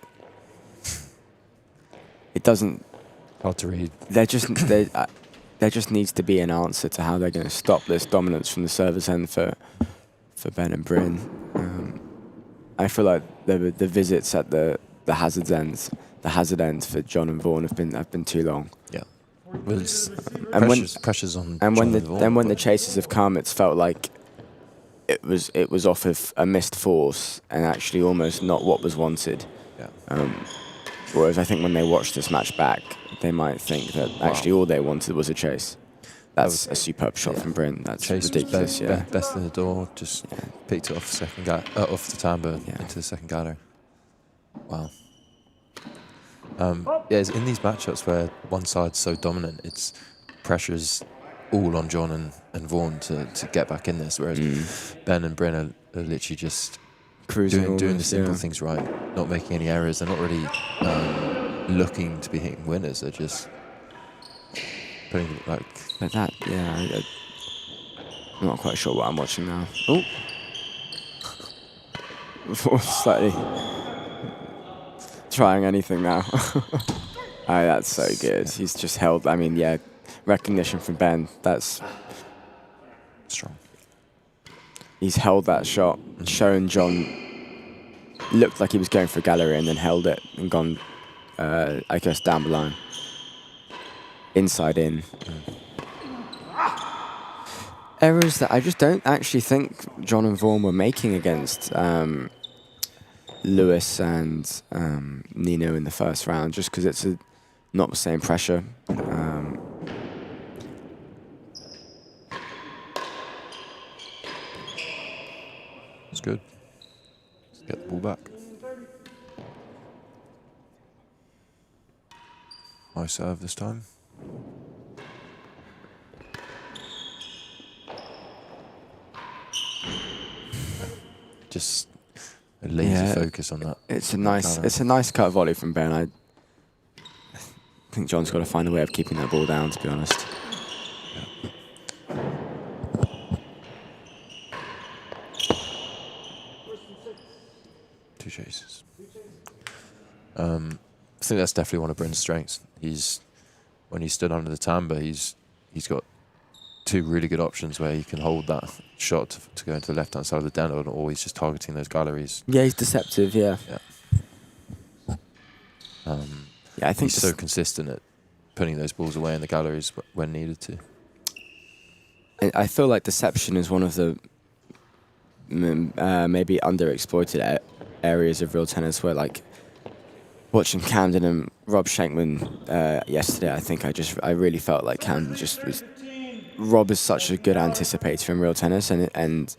C: It doesn't.
B: Hard to read.
C: There just needs to be an answer to how they're going to stop this dominance from the service end for Ben and Bryn. I feel like the visits at the hazard end for John and Vaughan have been too long.
B: Yeah. Well, it's pressures on.
C: And
B: John Vaughan,
C: when the
B: but-
C: chases have come, it's felt like it was off of a missed force and actually almost not what was wanted.
B: Yeah.
C: Whereas I think when they watch this match back, they might think that actually all they wanted was a chase. That's a superb shot from Bryn. That's
B: Chase was
C: ridiculous.
B: best in the door. Just picked it off off the timbre into the second gallery. Wow. It's in these matchups where one side's so dominant, it's pressures all on John and Vaughan to get back in this, whereas Ben and Bryn are literally just
C: Cruising
B: doing the
C: almost,
B: simple things right, not making any errors. They're not really looking to be hitting winners. They're just putting like.
C: But that, I'm not quite sure what I'm watching now. Oh, slightly trying anything now. That's so good. He's just held. I mean, recognition from Ben. That's
B: Strong.
C: He's held that shot, shown John. Looked like he was going for a gallery and then held it and gone, I guess, down the line. Inside in. Errors that I just don't actually think John and Vaughan were making against Lewis and Nino in the first round, just because it's not the same pressure.
B: It's good. Let's get the ball back. High serve this time. Just a laser focus on that.
C: It's a nice cut volley from Ben. I think John's got to find a way of keeping that ball down, to be honest.
B: Two chases. I think that's definitely one of Bryn's strengths. When he stood under the timbre, he's got two really good options where he can hold that shot to go into the left-hand side of the den, or he's just targeting those galleries.
C: Yeah, he's deceptive, yeah.
B: I think he's so consistent at putting those balls away in the galleries when needed to.
C: I feel like deception is one of the maybe underexploited areas of real tennis where, like, watching Camden and Rob Schenkman yesterday, I really felt like Camden just was... Rob is such a good anticipator in real tennis and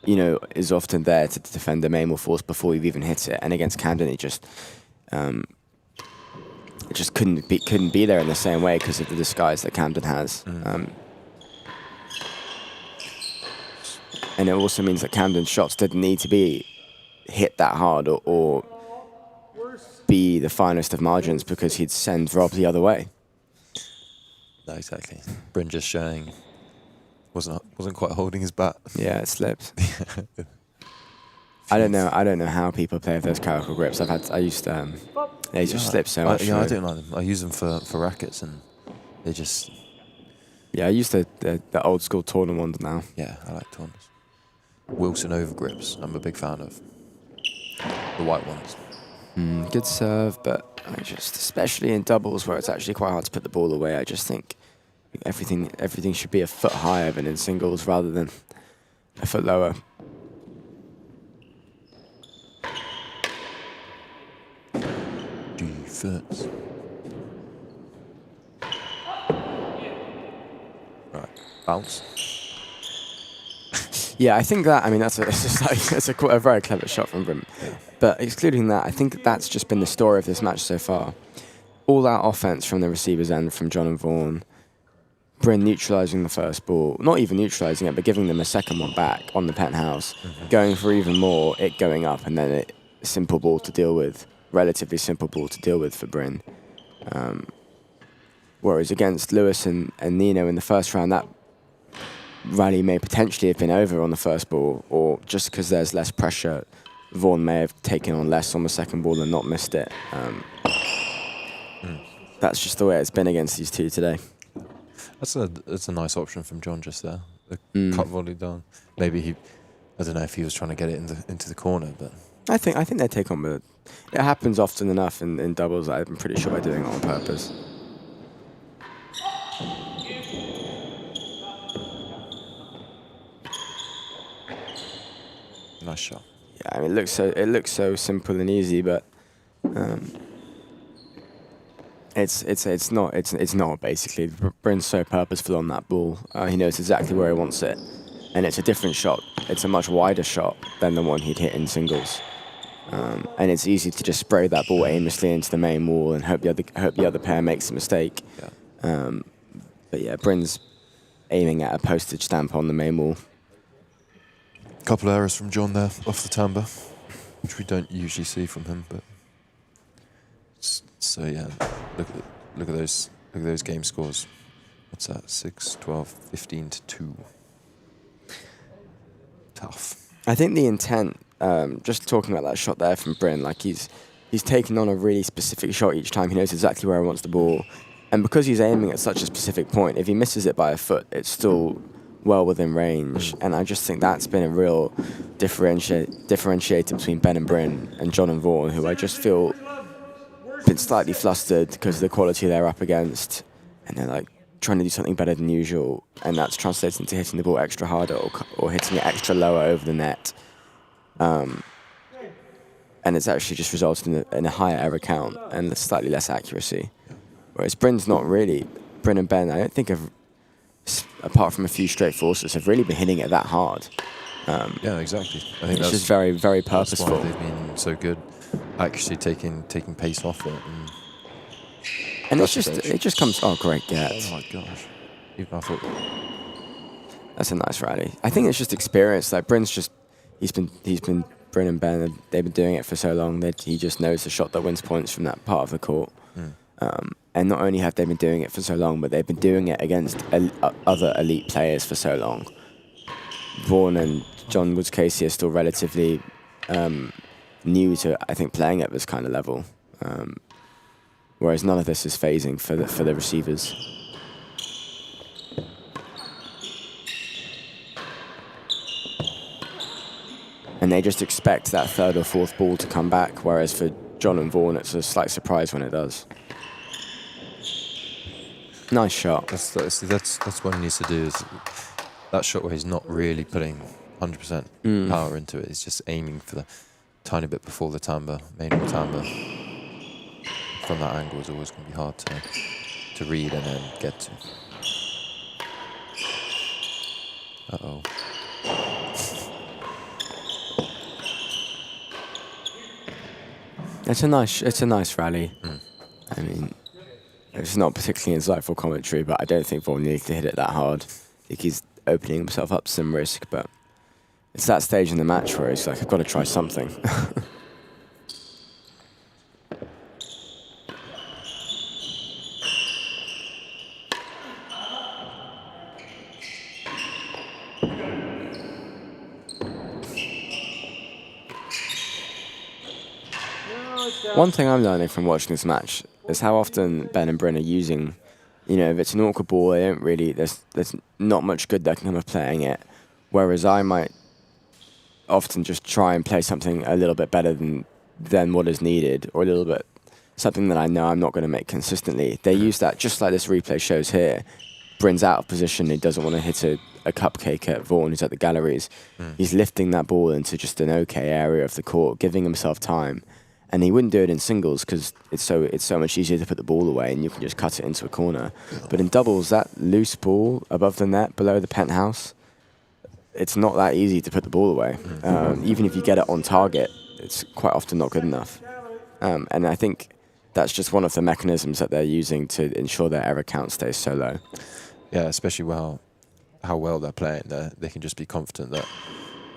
C: is often there to defend the main or force before you've even hit it. And against Camden, he just couldn't be there in the same way because of the disguise that Camden has. And it also means that Camden's shots didn't need to be hit that hard or be the finest of margins because he'd send Rob the other way.
B: No, exactly. Bryn just showing wasn't quite holding his bat.
C: Yeah, it slipped. I don't know how people play with those caracal grips. They just slip so much.
B: I don't like them. I use them for rackets and they just.
C: Yeah, I use the old school Torna ones now.
B: Yeah, I like Tornas. Wilson over grips. I'm a big fan of the white ones.
C: Good serve, but especially in doubles where it's actually quite hard to put the ball away, I just think everything should be a foot higher than in singles rather than a foot lower.
B: Defense. Right, bounce.
C: Yeah, I think that's a very clever shot from Bryn.
B: Yeah.
C: But excluding that, I think that's just been the story of this match so far. All out offense from the receiver's end from John and Vaughan. Bryn neutralising the first ball, not even neutralising it, but giving them a second one back on the penthouse, going for even more, it going up, and then relatively simple ball to deal with for Bryn. Whereas against Lewis and Nino in the first round, rally may potentially have been over on the first ball, or just because there's less pressure, Vaughan may have taken on less on the second ball and not missed it. That's just the way it's been against these two today.
B: That's a nice option from John just there. The cut volley down. Maybe I don't know if he was trying to get it into the corner, but
C: I think they take on with it. It happens often enough in doubles. I'm pretty sure they're doing it on purpose.
B: nice shot.
C: Yeah, I mean, it looks so simple and easy, but it's not basically. Bryn's so purposeful on that ball. He knows exactly where he wants it, and it's a different shot. It's a much wider shot than the one he'd hit in singles, and it's easy to just spray that ball aimlessly into the main wall and hope the other pair makes a mistake.
B: Yeah.
C: But yeah, Bryn's aiming at a postage stamp on the main wall.
B: Couple of errors from John there off the timbre, which we don't usually see from him. But so yeah, look at those game scores. What's that? 6, 12, 15 to 2. Tough.
C: I think the intent, just talking about that shot there from Bryn, like he's taken on a really specific shot each time. He knows exactly where he wants the ball, and because he's aiming at such a specific point, if he misses it by a foot, it's still well within range. And I just think that's been a real differentiator between Ben and Bryn and John and Vaughan, who I just feel been slightly flustered because of the quality they're up against, and they're like trying to do something better than usual, and that's translating into hitting the ball extra harder or hitting it extra lower over the net. And it's actually just resulted in a higher error count and slightly less accuracy. Whereas Bryn and Ben, I don't think apart from a few straight forces, have really been hitting it that hard.
B: Yeah, exactly. I think
C: it's just very, very purposeful.
B: That's why they've been so good, actually taking pace off it.
C: And it just comes. Oh, great get!
B: Oh my gosh! Even I thought
C: that's a nice rally. I think it's just experience. Like Bryn's he's been Bryn and Ben. They've been doing it for so long that he just knows the shot that wins points from that part of the court. And not only have they been doing it for so long, but they've been doing it against other elite players for so long. Vaughan and John Woods Casey are still relatively new to, I think, playing at this kind of level. Whereas none of this is phasing for the receivers. And they just expect that third or fourth ball to come back, whereas for John and Vaughan, it's a slight surprise when it does. Nice shot.
B: That's what he needs to do, is that shot where he's not really putting 100% power into it. He's just aiming for the tiny bit before the timbre, main timbre. From that angle is always going to be hard to read and then get to. Uh-oh.
C: It's a nice rally. I mean, it's not particularly insightful commentary, but I don't think Vaughan needs to hit it that hard. I think he's opening himself up to some risk, but it's that stage in the match where he's like, I've got to try something. One thing I'm learning from watching this match is how often Ben and Bryn are using, if it's an awkward ball, they don't really, there's not much good that can come of playing it. Whereas I might often just try and play something a little bit better than what is needed, or a little bit something that I know I'm not going to make consistently. They use that just like this replay shows here. Bryn's out of position, he doesn't want to hit a cupcake at Vaughan, who's at the galleries. He's lifting that ball into just an okay area of the court, giving himself time. And he wouldn't do it in singles because it's so much easier to put the ball away and you can just cut it into a corner. But in doubles, that loose ball above the net, below the penthouse, it's not that easy to put the ball away. Even if you get it on target, it's quite often not good enough. And I think that's just one of the mechanisms that they're using to ensure their error count stays so low.
B: Yeah, especially how well they're playing. They can just be confident that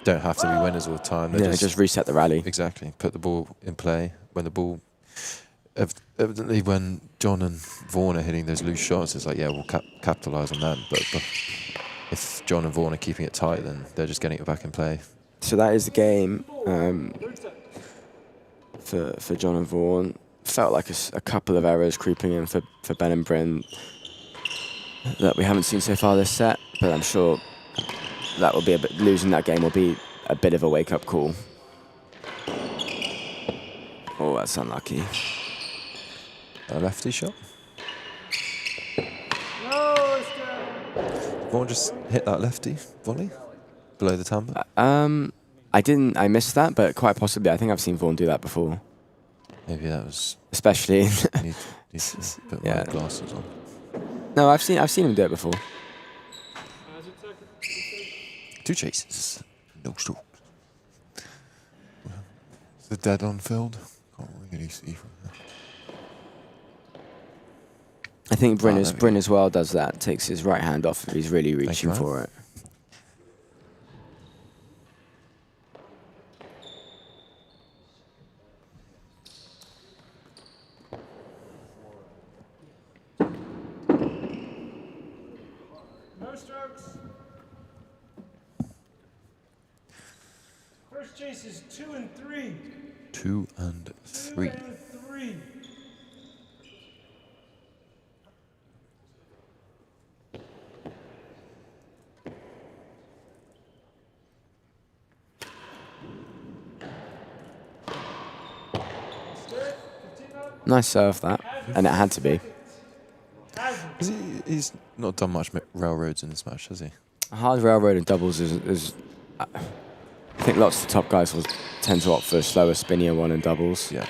B: don't have to be winners all the time. They
C: just reset the rally.
B: Exactly. Put the ball in play. When the ball... Evidently, when John and Vaughan are hitting those loose shots, it's like, yeah, we'll capitalise on them. But if John and Vaughan are keeping it tight, then they're just getting it back in play.
C: So that is the game for John and Vaughan. Felt like a couple of errors creeping in for Ben and Bryn that we haven't seen so far this set, but I'm sure that will be losing that game will be a bit of a wake-up call. Oh, that's unlucky.
B: A lefty shot.
A: No, it's down.
B: Vaughan just hit that lefty volley below the timbre.
C: I missed that, but quite possibly. I think I've seen Vaughan do that before.
B: Maybe that was
C: Especially.
B: need to put my
C: Yeah.
B: glasses on.
C: No, I've seen him do it before.
B: Two chases, no strokes. It's a dead on field. Can't really see from there.
C: I think Bryn
B: Ah,
C: as
B: there we go.
C: well does that. Takes his right hand off if he's really
B: you,
C: reaching
B: man.
C: for it.
A: No strokes. First chase is 2 and 3.
B: 2 and
A: 2
B: 3.
A: and 3.
C: Nice serve that, and it had to be.
B: He's not done much railroads in this match, has he?
C: Hard railroad and doubles is I think lots of the top guys will tend to opt for a slower, spinnier one in doubles.
B: Yeah.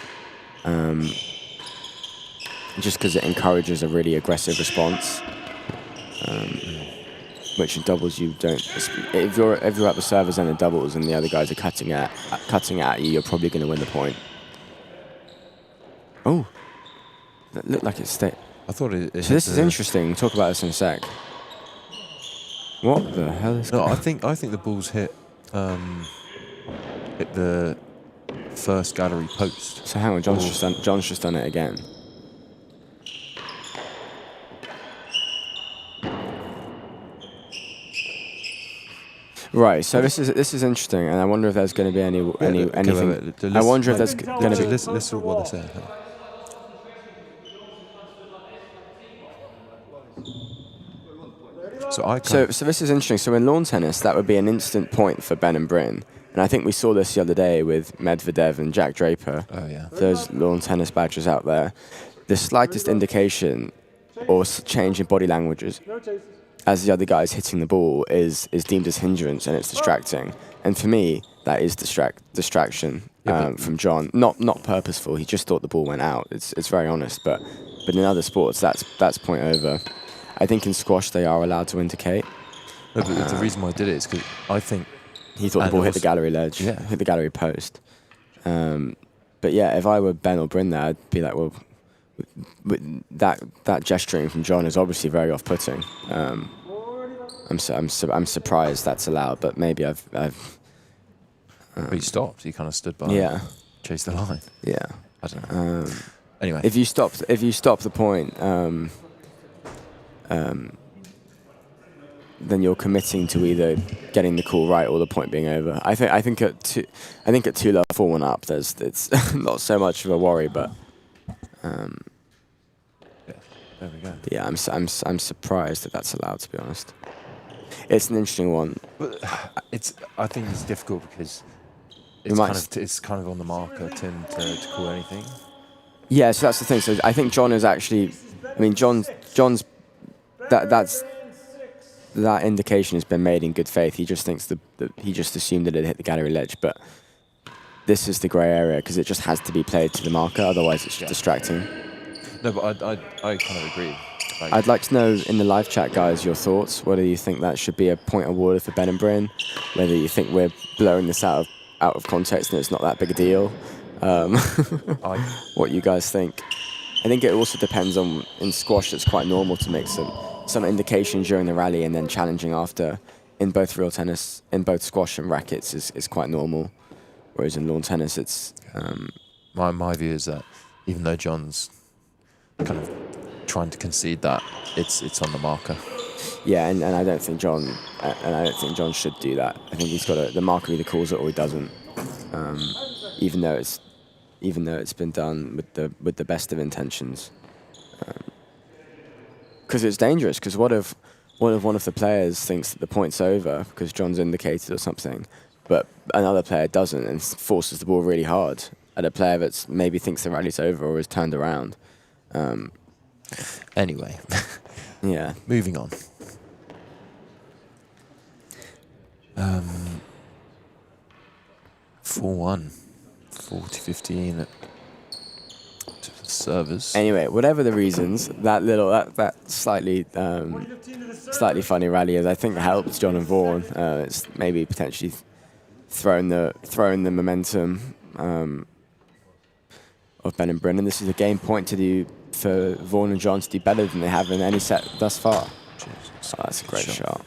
C: Just because it encourages a really aggressive response, which in doubles you don't. If you're at the server's end in doubles and the other guys are cutting at you, you're probably going to win the point. Oh, that looked like it stayed.
B: I thought it
C: So this is interesting. We'll talk about this in a sec. What the hell is?
B: No, I think the balls hit the first gallery post.
C: So hang on, John's just done it again. Right, so this is interesting, and I wonder if there's going to be anything. I wonder if there's going to be.
B: Listen to what they're saying. So
C: this is interesting. So in lawn tennis, that would be an instant point for Ben and Bryn, and I think we saw this the other day with Medvedev and Jack Draper.
B: Oh yeah.
C: Those lawn tennis badgers out there. The slightest indication or change in body languages
A: No chases.
C: as the other guy is hitting the ball is deemed as hindrance, and it's distracting. And for me, that is distraction from John. Not purposeful. He just thought the ball went out. It's very honest. But in other sports, that's point over. I think in squash they are allowed to indicate.
B: No, but the reason why I did it is because I think
C: He thought the
B: And
C: ball hit the
B: also-
C: gallery ledge,
B: Yeah.
C: hit the gallery post. But yeah, if I were Ben or Bryn there, I'd be like, well, that gesturing from John is obviously very off-putting. I'm surprised that's allowed, but maybe
B: but he stopped. He kind of stood by.
C: yeah,
B: Chased the line.
C: yeah.
B: I don't know. Anyway.
C: If you stop the point, then you're committing to either getting the call right or the point being over. I think at 2 love 4-1 up, it's not so much of a worry, but
B: There we go.
C: yeah, I'm surprised that that's allowed, to be honest. It's an interesting one.
B: But I think it's difficult because
C: We might
B: it's kind of on the marker to call anything.
C: Yeah, so that's the thing. So I think John is actually, John's that indication has been made in good faith. He just thinks he just assumed that it hit the gallery ledge, but this is the grey area because it just has to be played to the marker, otherwise it's distracting.
B: No, but I kind of agree.
C: I'd like to know in the live chat, guys, your thoughts. Whether you think that should be a point awarded for Ben and Bryn, whether you think we're blowing this out of context and it's not that big a deal. What you guys think. I think it also depends on, in squash it's quite normal to make some indication during the rally and then challenging after. In both real tennis, in both squash and rackets is quite normal, whereas in lawn tennis it's
B: My view is that even though John's kind of trying to concede that, it's on the marker.
C: Yeah, and I don't think John should do that. I think he's got the marker either calls it or he doesn't. Even though it's been done with the best of intentions. Because it's dangerous. Because what if one of the players thinks that the point's over because John's indicated or something, but another player doesn't and forces the ball really hard at a player that maybe thinks the rally's over or is turned around.
B: Anyway,
C: Yeah.
B: moving on. 4-1, 40-15 to the servers.
C: Anyway, whatever the reasons, that slightly
A: 40-15 to the servers.
C: slightly funny rally is I think helped John and Vaughan. It's maybe potentially throwing the momentum of Ben and Bryn. And this is a game point to do for Vaughan and John to do better than they have in any set thus far.
B: Jeez,
C: Oh, that's a great shot.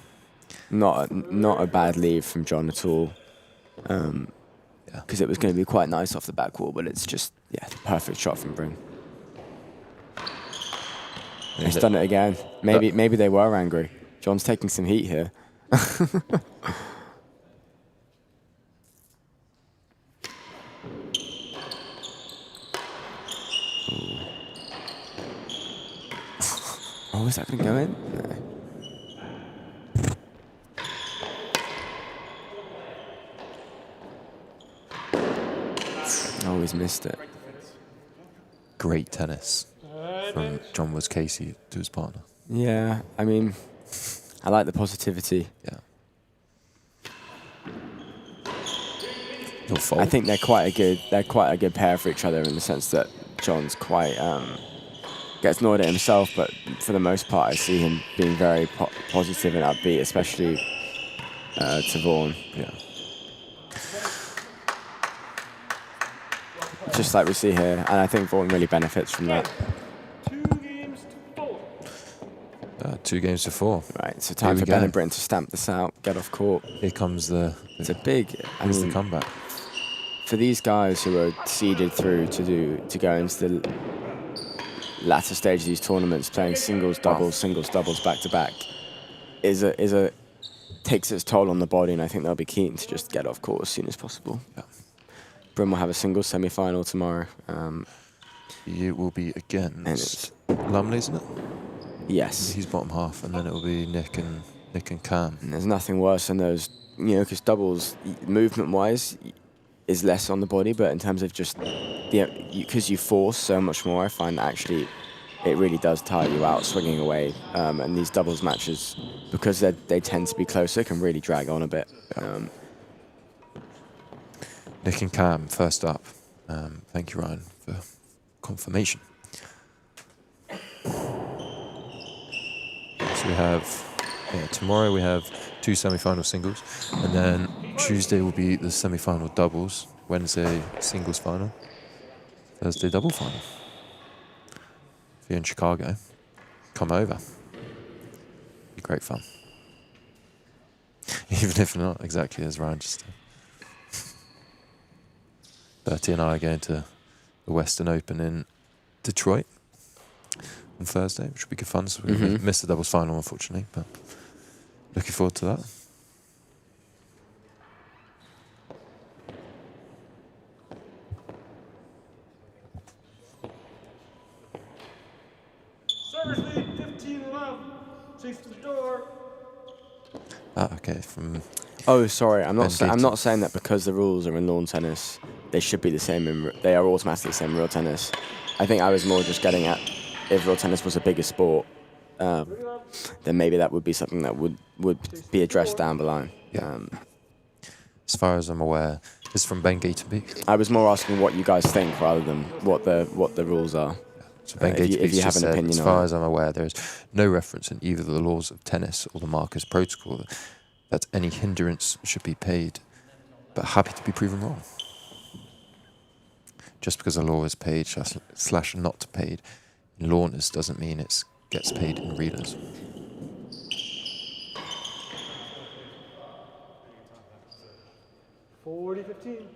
C: Not a bad lead from John at all. Because it was going to be quite nice off the back wall, but it's just the perfect shot from Bryn. He's done it again. Maybe they were angry. John's taking some heat here. Oh, is that going to go in? No. Oh, he's missed it.
B: Great tennis from John Woods Casey to his partner.
C: Yeah, I mean, I like the positivity.
B: Yeah. Your fault.
C: I think they're quite a good pair for each other in the sense that John's quite gets annoyed at himself, but for the most part, I see him being very positive and upbeat, especially to Vaughan.
B: Yeah.
C: Just like we see here, and I think Vaughan really benefits from that.
A: 2 games to 4.
B: 2 games to 4.
C: Right, so time
B: we
C: for
B: go.
C: Ben and Bryn to stamp this out, get off court.
B: Here comes the
C: It's a big. I
B: here's
C: mean,
B: the comeback.
C: for these guys who are seeded through to go into the latter stage of these tournaments, playing singles, doubles back to back, takes its toll on the body, and I think they'll be keen to just get off court as soon as possible.
B: Yeah.
C: Bryn will have a singles semi-final tomorrow.
B: It will be
C: And
B: against Lumley, isn't it?
C: Yes,
B: He's bottom half, and then it will be Nick and Cam.
C: and there's nothing worse than those, because doubles, movement-wise, is less on the body, but in terms of just, because you force so much more, I find that actually it really does tire you out swinging away. And these doubles matches, because they tend to be closer, can really drag on a bit.
B: Nick and Cam first up. Thank you, Ryan, for confirmation. So we have tomorrow we have 2 semi-final singles, and then Tuesday will be the semi-final doubles. Wednesday singles final. Thursday double final. If you're in Chicago, come over. Be great fun. Even if not exactly as Ryan just said. Bertie and I are going to the Western Open in Detroit on Thursday, which will be good fun. So we missed the doubles final, unfortunately, but looking forward to that.
A: Servers lead 15-11. Chase to the door.
B: Okay, from
C: Oh, sorry, I'm not
B: Ben
C: saying that because the rules are in lawn tennis, they should be the same. They are automatically the same in real tennis. I think I was more just getting at if real tennis was a bigger sport, then maybe that would be something that would be addressed down the line.
B: Yeah. As far as I'm aware, it's from Ben Gatenby.
C: I was more asking what you guys think rather than what the rules are.
B: So Ben
C: If you
B: Gatenby's
C: have
B: just
C: an
B: said,
C: opinion
B: as
C: on
B: far
C: it.
B: as I'm aware, there is no reference in either the laws of tennis or the Marcus Protocol that any hindrance should be paid, but happy to be proven wrong. Just because a law is paid slash not paid in lawners doesn't mean it gets paid in readers.
A: $40-15.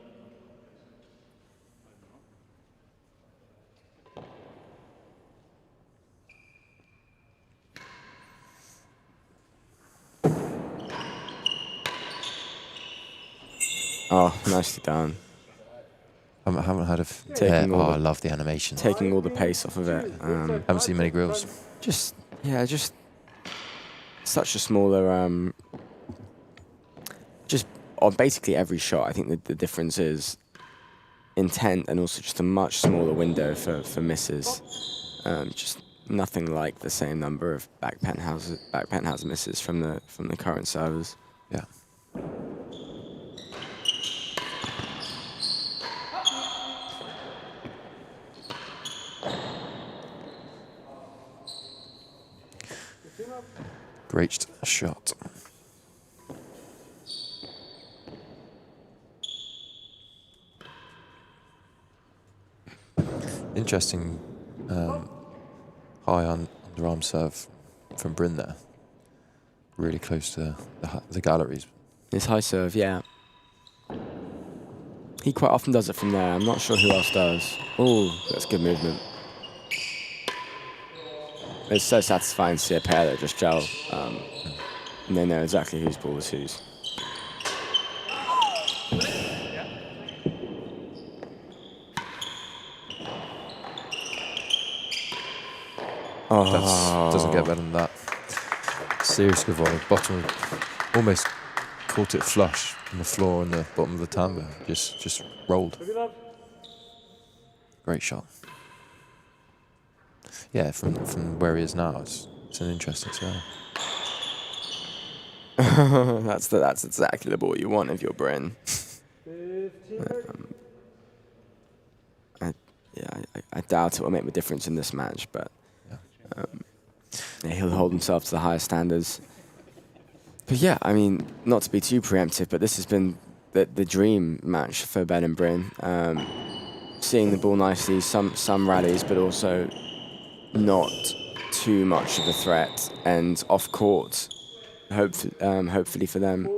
C: Oh, nicely done.
B: I haven't heard of.
C: Taking all
B: I
C: the-
B: love the animation.
C: Taking all the pace off of it.
B: Haven't seen many grills.
C: Just such a smaller. Just on basically every shot, I think the difference is intent and also just a much smaller window for misses. Just nothing like the same number of back penthouse misses from the current servers.
B: Yeah. Great shot. Interesting high underarm serve from Bryn there. Really close to the galleries.
C: His high serve, yeah. He quite often does it from there. I'm not sure who else does. Oh, that's good movement. It's so satisfying to see a pair that just gel. And they know exactly whose ball is whose.
B: That doesn't get better than that. Serious good volley. Bottom, almost caught it flush on the floor and the bottom of the tambour. Just rolled. Great shot. Yeah, from where he is now, it's an interesting serve.
C: That's exactly the ball you want if you're Bryn. I doubt it will make a difference in this match, but yeah, he'll hold himself to the highest standards. But yeah, I mean, not to be too preemptive, but this has been the dream match for Ben and Bryn. Seeing the ball nicely, some rallies, but also not too much of a threat, and off court, hopefully for them,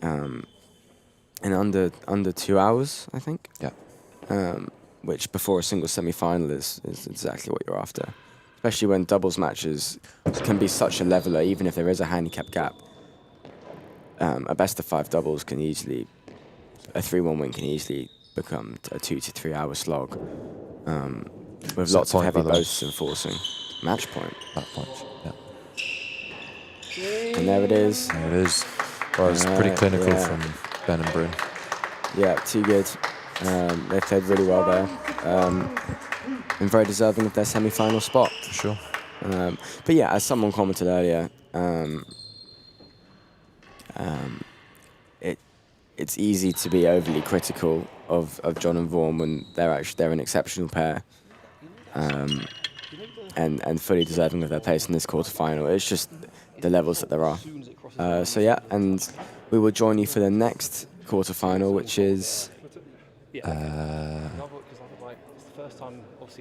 C: in under 2 hours, I think.
B: Yeah.
C: Which before a single semi-final is exactly what you're after. Especially when doubles matches can be such a leveler, even if there is a handicap gap. A best of 5 doubles can easily, a 3-1 win can easily become a 2 to 3 hour slog. With lots of heavy boasts enforcing. Match point.
B: That point, yeah.
C: And there it is.
B: There it is. Well, it's pretty clinical
C: yeah.
B: from Ben and Bryn.
C: Yeah, too good. They played really well there. And very deserving of their semi-final spot.
B: For sure.
C: But yeah, as someone commented earlier, it's easy to be overly critical of John and Vaughan when they're an exceptional pair, and fully deserving of their place in this quarterfinal. It's just the levels that there are. So yeah, and we will join you for the next quarterfinal, which is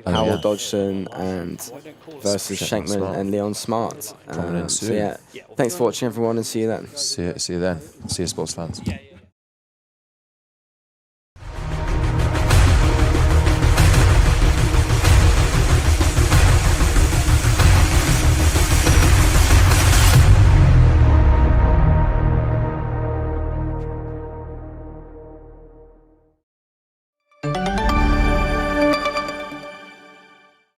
C: Howell Dodgson and versus Schenkman and Leon Smart. So yeah, thanks for watching everyone, and see you then.
B: See you then. See you, sports fans.